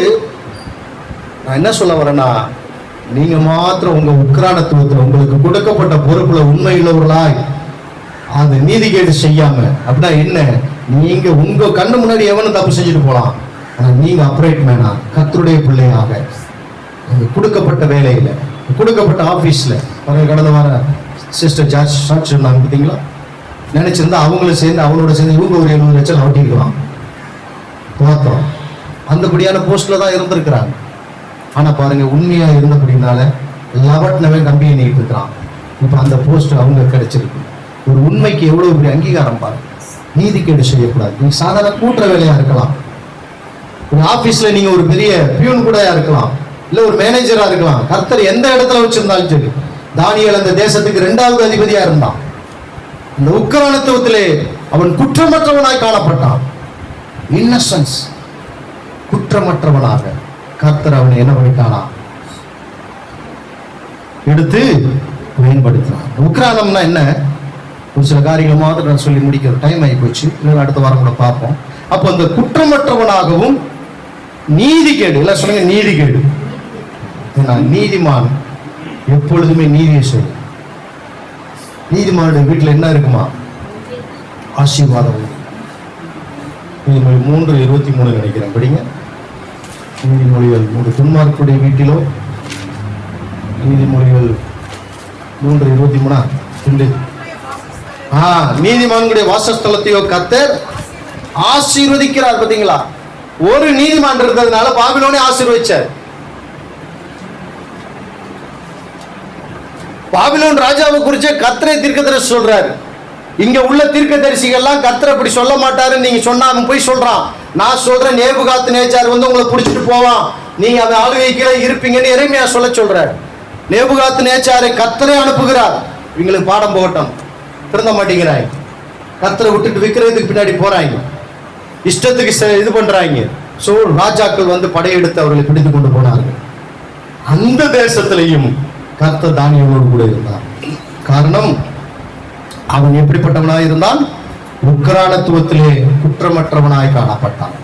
நான் என்ன சொல்ல வரேன்னா, நீங்க மாத்திரம் உங்க உக்ரானத்துவத்தில் உங்களுக்கு கொடுக்கப்பட்ட பொறுப்புல உண்மையுள்ளவர்களாய் அந்த நீதிகேடு செய்யாம, அப்படின்னா என்ன, நீங்க உங்க கண்ணு முன்னாடி எவனும் தப்பு செஞ்சுட்டு போலாம். ஆனா நீங்க அப்ரைட் மேனா, கர்த்தருடைய பிள்ளையாக கொடுக்கப்பட்ட வேலையில, கொடுக்கப்பட்ட ஆபீஸ்ல, கடந்த வாரம் சிஸ்டர் ஜார்ஜ் சாட்சி சொன்னாங்க பார்த்தீங்களா? நினைச்சிருந்தா அவங்களும் சேர்ந்து அவனோட சேர்ந்து இவங்க ஒரு 70 லட்சம் ஓட்டிருக்கலாம், பார்த்தோம். அந்தபடியான போஸ்ட்ல தான் இருந்திருக்கிறாங்க. ஆனா பாருங்க, உண்மையா இருந்தபடினால லவட்னவே கம்பியை நீட்டு இருக்கிறான். இப்ப அந்த போஸ்ட் அவங்க கிடைச்சிருக்கு. ஒரு உண்மைக்கு எவ்வளவு பெரிய அங்கீகாரம் பாருங்க. நீதிக்கேடு செய்யக்கூடாது. நீங்க சாதாரண கூட்டுற வேலையா இருக்கலாம், ஒரு ஆபீஸ்ல நீங்க ஒரு பெரிய பியூன் கூட இருக்கலாம், இல்ல ஒரு மேனேஜரா இருக்கலாம். கர்த்தர் எந்த இடத்துல வச்சிருந்தாலும் சரி. தானியேல் அந்த தேசத்துக்கு 2வது அதிபதியா இருந்தான். அந்த உக்கிரானத்துவத்திலே அவன் குற்றமற்றவனாய் காணப்பட்டான். இன்னசென்ஸ், குற்றமற்றவனாக கர்த்தர் அவனை என்ன பண்ணிட்டானா, எடுத்து பயன்படுத்தினான். உக்ரானம்னா என்ன? ஒரு சில காரியங்கள் மாதிரி நான் சொல்லி முடிக்கிற டைம் ஆகி போச்சு, இல்லை அடுத்த வாரம் கூட பார்ப்போம். அப்போ அந்த குற்றமற்றவனாகவும் நீதிகேடு, எல்லாம் சொல்லுங்க நீதிகேடு. நீதிமான் எப்பொழுதுமே நீதியை செய்யும். நீதிமானுடைய வீட்டில் என்ன இருக்குமா? ஆசீர்வாதம். நீதிமொழி 3:23 நினைக்கிறேன், படிங்க. நீதிமொழிகள் 3. துன்மார்க்குடைய வீட்டிலோ, நீதிமொழிகள் 3:23. நீதிமான்களுடைய வாசஸ்தலத்தையோ கர்த்தர் ஆசீர்வதிக்கிறார். பார்த்தீங்களா? ஒரு நீதிமான் இருக்கிறதுனால பாபிலோனே ஆசீர்வதிச்சார். பாபிலோன் ராஜாவை குறித்து கர்த்தரை தீர்க்கதரிசி சொல்றாரு. இங்க உள்ள தீர்க்கதரிசிகள்லாம் கர்த்தர் அப்படி சொல்ல மாட்டாரு, நீங்க சொன்னா அவன் போய் சொல்றான். நான் சொல்றேன், நேபுகாத்நேச்சார் வந்து உங்களை பிடிச்சிட்டு போவான், நீங்க அவன் ஆளுகை கீழே இருப்பீங்கன்னு எரேமியா சொல்றாரு. நேபுகாத்நேச்சாரை கர்த்தரே அனுப்புகிறார். இவங்களுக்கு பாடம் போகட்டும், திருந்த மாட்டேங்கிறாங்க, கர்த்தரை விட்டுட்டு விக்கிரத்துக்கு பின்னாடி போறாங்க, இஷ்டத்துக்கு இது பண்றாங்க. சோ ராஜாக்கள் வந்து படையெடுத்து அவர்களை பிடித்து கொண்டு போனார்கள். அந்த தேசத்திலையும் கர்த்தர் தானியேலோடு கூட இருந்தார். காரணம், அவன் எப்படிப்பட்டவனாய் இருந்தான்? உக்கிரானத்துவத்திலே குற்றமற்றவனாய் காணப்பட்டான்.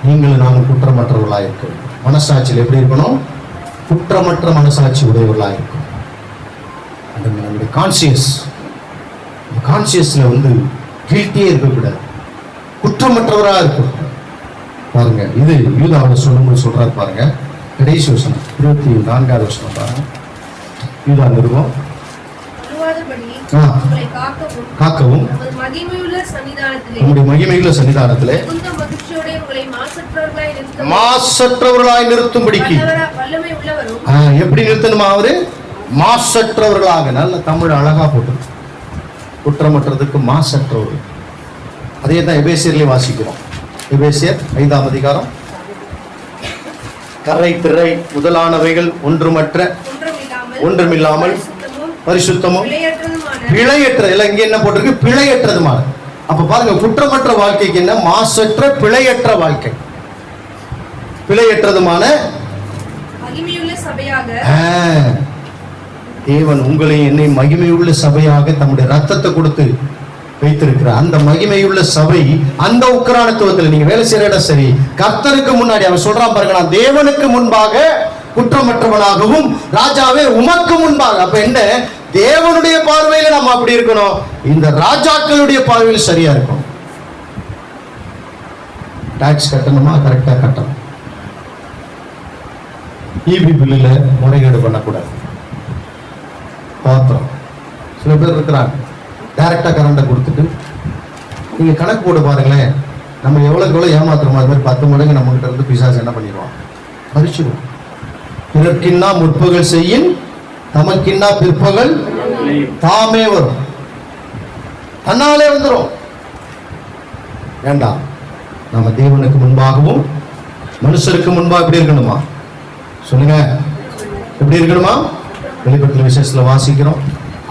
நீங்களும் நாமும் குற்றமற்றவர்களாய் இருக்கணும். மனசாட்சியில் எப்படி இருக்கணும்? குற்றமற்ற மனசாட்சி உடையவர்களாய் இருக்கணும். நம்முடைய கான்சியஸ்ல வந்து கில்ட்டியே இருக்கக்கூடாது, குற்றமற்றவராக இருக்கணும். பாருங்க, இது யூதாவை சொல்லும்போது சொல்றாரு பாருங்க, கடைசி வசனம் 24வது வசனம் பாருங்க. யூதா நிருபம், காக்கவும் நம்முடைய மகிமையுள்ள சன்னிதானத்திலே மாசற்றவர்களாய் நிறுத்தும்படிக்கு. எப்படி நிறுத்தணுமா? அவரு மாசற்றவர்களாக. நல்ல தமிழ் அழகா போட்டு, குற்றமற்றதுக்கு மாசற்றவர்கள். அதே தான் எபேசியர்லயே வாசிக்கிறோம். எபேசியர் 5ஆம் அதிகாரம். கரை திரை முதலானவைகள் ஒன்றுமில்லாமல் பரிசுத்தமும் பிழையற்றது. இல்ல இங்க என்ன போட்டிருக்கு? பிழையற்றதுமான. அப்ப பாருங்க, குற்றமற்ற வாழ்க்கைக்கு என்ன? மாசற்ற பிழையற்ற வாழ்க்கை. பிழையற்றதுமான தேவன் உங்களையும் என்னை மகிமையுள்ள சபையாக தம்முடைய ரத்தத்தை கொடுத்து வைத்திருக்கிறார். அந்த மகிமையுள்ள சபை அந்த உக்கிரானத்துவத்தில் நீங்க வேலை செய்யற இடம் சரி, கர்த்தருக்கு முன்னாடி அவன் சொல்றான் பாருங்க, நான் தேவனுக்கு முன்பாக குற்றமற்றவனாகவும் ராஜாவே உமக்கு முன்பாக. அப்ப என்ன, தேவனுடைய பார்வையில நம்ம அப்படி இருக்கணும், இந்த ராஜாக்களுடைய பார்வையில் சரியா இருக்கணும். டாக்ஸ் கட்டணுமா கரெக்டா கட்டணும். ஈபி பில்லுல முறைகேடு பண்ணக்கூடாது. பாத்திரம் சில பேர் இருக்கிறாங்க, டைரக்டா கரண்ட கொடுத்துட்டு, நீங்க கணக்கு போட்டு பாருங்களேன், நம்ம எவ்வளவுக்கு எவ்வளவு ஏமாத்துறோமோ அது மாதிரி 10 மடங்கு நம்ம கிட்ட இருந்து பிசாசு என்ன பண்ணிடுவோம், பறிச்சிடுவோம். பிறர்க்கின்னா முற்பகல் செய்யின் தமக்கின்னா பிற்பகல் தாமே வரும், தன்னாலே வந்துடும். வேண்டாம், நம்ம தேவனுக்கு முன்பாகவும் மனுஷருக்கு முன்பாக எப்படி இருக்கணுமா சொல்லுங்க, எப்படி இருக்கணுமா? வெளிப்படுத்தல் விசேஷத்துல வாசிக்கிறோம்,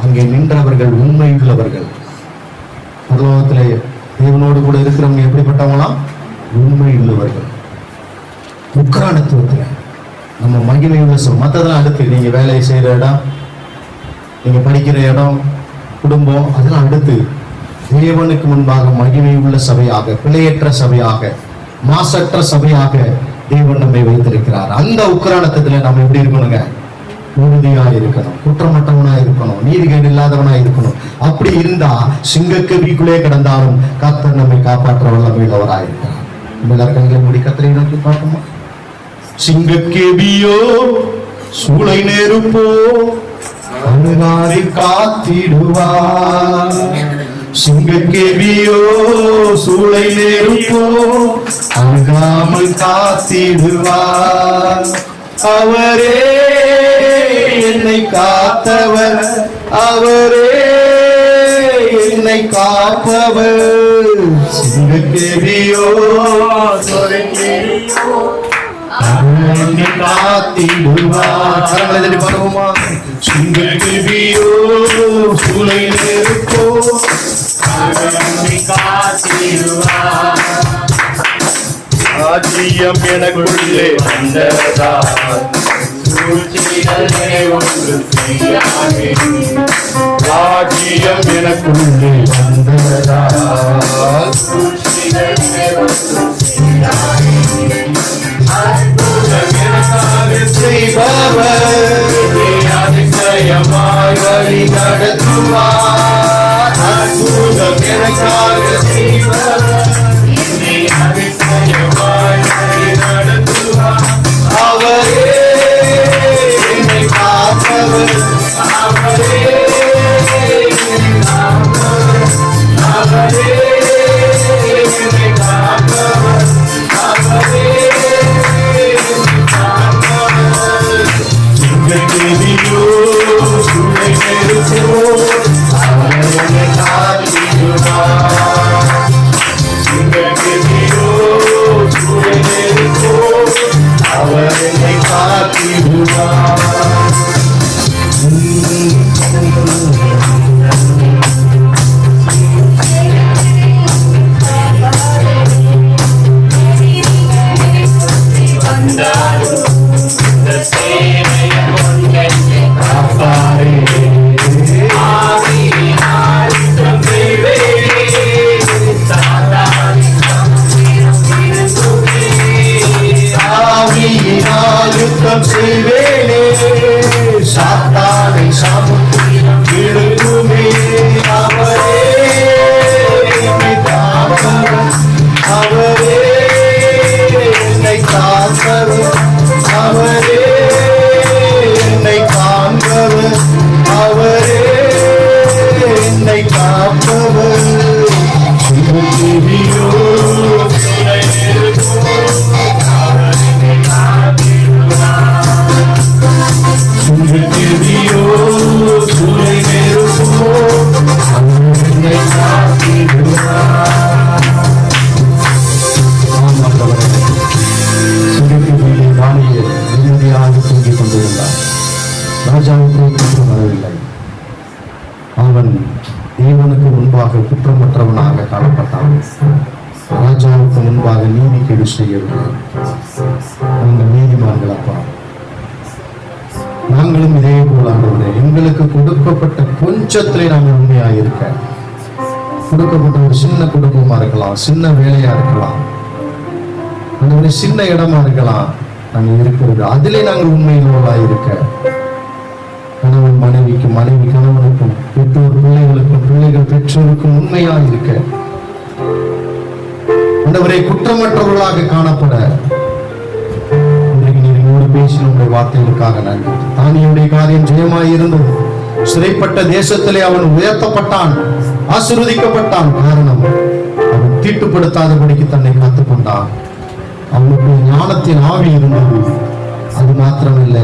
அங்கே நின்றவர்கள் உண்மை உள்ளவர்கள். பரலோகத்திலே தேவனோடு கூட இருக்கிறவங்க எப்படிப்பட்டவங்களாம்? உண்மை உள்ளவர்கள். உக்ரானத்துவத்தில் நம்ம மகிமை உள்ள மற்றதெல்லாம் அடுத்து, நீங்க வேலை செய்யற இடம், நீங்க படிக்கிற இடம், குடும்பம், அதெல்லாம் அடுத்து. தேவனுக்கு முன்பாக மகிமை உள்ள சபையாக, பிழையற்ற சபையாக, மாசற்ற சபையாக தேவன் நம்மை வைத்திருக்கிறார். அந்த உக்ரானத்துல நம்ம எப்படி இருக்கணுங்க? உறுதியா இருக்கணும், குற்றமற்றவனா இருக்கணும், நீதிகேடு இல்லாதவனா இருக்கணும். அப்படி இருந்தா சிங்கக்கவிக்குள்ளே கிடந்தாலும் கர்த்தர் நம்மை காப்பாற்ற வல்லமையுள்ளவராக இருக்கிறார். எல்லாருக்கும் முடி கர்த்தரை நோக்கி பார்ப்போமா? சிங்கக்கேபியோ சூளை நெருப்போ அணுகாரி காத்திடுவார். சிங்கக்கேபியோ சூளை நெருப்போ அணுகாமல் காத்திடுவார். அவரே என்னை காத்தவர், அவரே என்னை காப்பவர். சிங்கக்கேபியோ என்னை காத்திடுவார். கரங்களை பாருவோமா? சிங்கக்கேபியோ சூளை நெருப்போ காத்திடுவார். ராஜ்யம் எனக்குள்ளே வந்ததால் சூழ்ச்சிகளே ஒன்று செய்யாதே. ராஜ்யம் எனக்குள்ளே வந்ததால் சூழ்ச்சிகளே ஒன்று செய்யாதே. அற்புதம் எனக்காக செய்பவர் அதிசயமாய் வழி நடத்துவார். அற்புதம் எனக்காக செய்பவர் அதிசயமாய் வழி நடத்துவார். அவரே என்னை காப்பவர், அவரே என்னை காப்பவர், அவரே என்னை காப்பவர், அவரே என்னை காப்பவர். சிங்கக்கேபியோ சூளை நெருப்போ அவர் என்னை காத்திடுவார். சிங்கக்கேபியோ சூளை நெருப்போ அவர் என்னை காத்திடுவார். யுத்தம் செய்வேனே, சாத்தானை சாமுத்திரம் விழுங்குமே. அவரே என்னை காப்பவர், அவரே என்னை காப்பவர், அவரே என்னை காண்பவர், அவரே என்னை காப்பவர். சிங்கக்கேபியோ சூளை நெருப்போ அவர் என்னை காத்திடுவார். சிங்கக்கேபியோ சூளை நெருப்போ அவர் என்னை காத்திடுவார். சிங்கக்கேபியிலே தானியேல் நிம்மதியாக தூங்கிக் கொண்டிருந்தார். ராஜாவுக்கு குற்றம் வரவில்லை. அவன் தேவனுக்கு முன்பாக குற்றமற்றவனாக காணப்பட்டான். ராஜாவுக்கு முன்பாக நீதிக்கேடு செய்யவில்லை. நாங்கள் நீதிமான்கள் அப்பா, நாங்களும் இதே போல ஆண்டவரே, எங்களுக்கு கொடுக்கப்பட்ட கொஞ்சத்திலே நாங்கள் உண்மையாக இருக்க, கொடுக்கப்பட்ட ஒரு சின்ன குடும்பமா இருக்கலாம், சின்ன வேலையா இருக்கலாம், அந்த ஒரு சின்ன இடமா இருக்கலாம், நாங்கள் இருக்கிறது. அதிலே நாங்கள் உண்மையுள்ளவர்களாய் இருக்க, கணவன் மனைவிக்கும், மனைவி கணவனுக்கும், பெற்றோர் பிள்ளைகளுக்கும், பிள்ளைகள் பெற்றோருக்கும் உண்மையாக இருக்க, ஆண்டவரே குற்றமற்றவர்களாக காணப்பட இன்றைக்கு நீர் என்னோடு பேசின உங்களுடைய வார்த்தைகளுக்காக நன்றி. தானியுடைய காரியம் ஜெயமாய் இருந்தது. சிறைப்பட்ட தேசத்திலே அவன் உயர்த்தப்பட்டான், ஆசீர்வதிக்கப்பட்டான். காரணம், அவன் தீட்டுப்படுத்தாதபடிக்கு தன்னை காத்துக்கொண்டான். அவனுக்கு ஞானத்தின் ஆவி இருந்தது. அது மாத்திரமல்ல,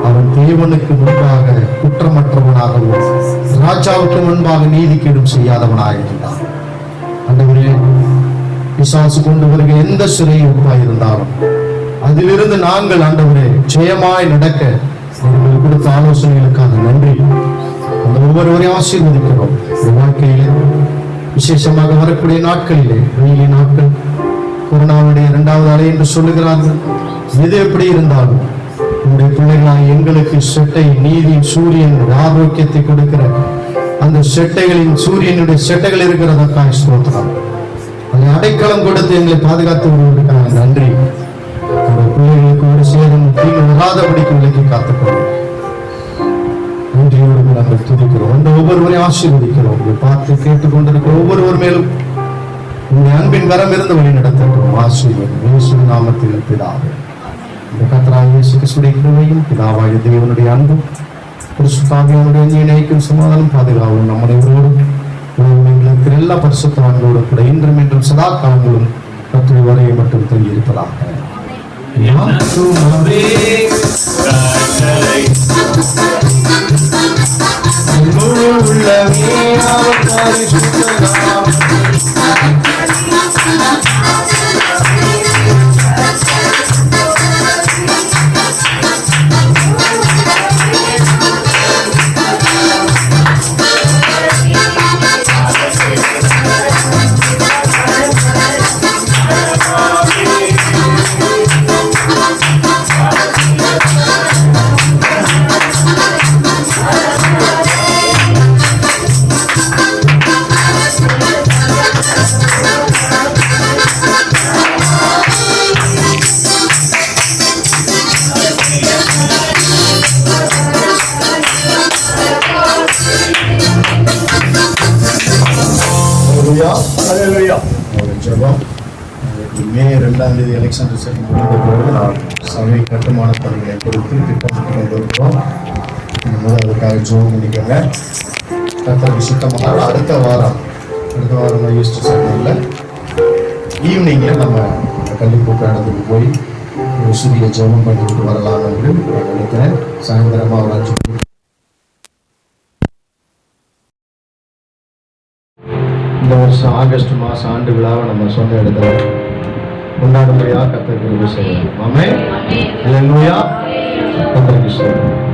அவன் தேவனுக்கு முன்பாக குற்றமற்றவனாகவும் ராஜாவுக்கு முன்பாக நீதிக்கேடும் செய்யாதவனாக இருந்தான். ஆண்டவரே, பிசாசு கொண்டு வருகிற எந்த சிறையிருப்பாய் இருந்தாலும் அதிலிருந்து நாங்கள் ஆண்டவரே ஜெயமாய் நடக்க அவர்கள் கொடுத்த ஆலோசனைகளுக்காக நன்றி. அந்த ஒவ்வொருவரையும் ஆசீர்வதிக்கிறோம். வாழ்க்கையிலே விசேஷமாக வரக்கூடிய நாட்களிலே, வெயிலி நாட்கள், கொரோனாவுடைய 2வது அலை என்று சொல்லுகிறார்கள். எது எப்படி இருந்தாலும் உங்களுடைய பிள்ளைகளாக எங்களுக்கு செட்டை, நீதி, சூரியன் ஆரோக்கியத்தை கொடுக்கிற அந்த செட்டைகளின், சூரியனுடைய செட்டைகள் இருக்கிறதற்காக ஸ்தோத்திரம். அதை அடைக்கலம் கொடுத்து எங்களை பாதுகாத்து வருவதற்காக நன்றி. பிள்ளைகளுக்கு ஒரு சேரும் தீங்கு வராதபடிக்கு விலக்கி காத்துக்கொள்ளும். நன்றியோடு நாங்கள் துதிக்கிறோம். அந்த ஒவ்வொருவரையும் ஆசீர்வதிக்கிறோம். பார்த்து கேட்டுக்கொண்டிருக்கிற ஒவ்வொருவர் மேலும் உங்களுடைய அன்பின் கரம் இருந்து வழி நடத்தட்டும். ஆசீர்வதியும் இயேசுவின் நாமத்தில் பிதாவே. இந்த கர்த்தராகிய இயேசு கிறிஸ்துவின் கிருபையும், பிதாவாகிய தேவனுடைய அன்பும், பரிசுத்த ஆவியானவருடைய இணைக்கும் சமாதானம் பாதுகாவும் நம்முடைய இருக்கிற எல்லா பரிசுத்தவான்களோடு கூட இன்றும் என்றும் சதா காலங்களும் கர்த்தருடைய வரையை மட்டும் தங்கி இருப்பதாக. மே 2ஆம் தேதி எலெக்ஷன் ரிசல்ட் முடிந்த பிறகு நான் சபை கட்டுமான பணிகளை குறித்து திட்டமிட்டு கொண்டிருக்கிறோம். அதுக்காக ஜோம் பண்ணிக்கோங்க. கர்த்தருக்கு சுத்தமாக அடுத்த வாரம் ஈஸ்டர் சண்டேல ஈவினிங்கில் நம்ம கள்ளிப்பூக்க இடத்துக்கு போய் ஒரு சிறிய ஜெபம் பண்ணிவிட்டு வரலாம் என்று நான் நினைக்கிறேன். சாயந்தரமாக ஒரு 5 மணி. இந்த வருஷம் ஆகஸ்ட் மாதம் ஆண்டு விழாவை நம்ம சொந்த இடத்துல கொண்டாடும்படியாக கர்த்தருக்கு செய்யலாம். ஆமென். அல்லேலூயா. கர்த்தருக்கு ஸ்தோத்திரம்.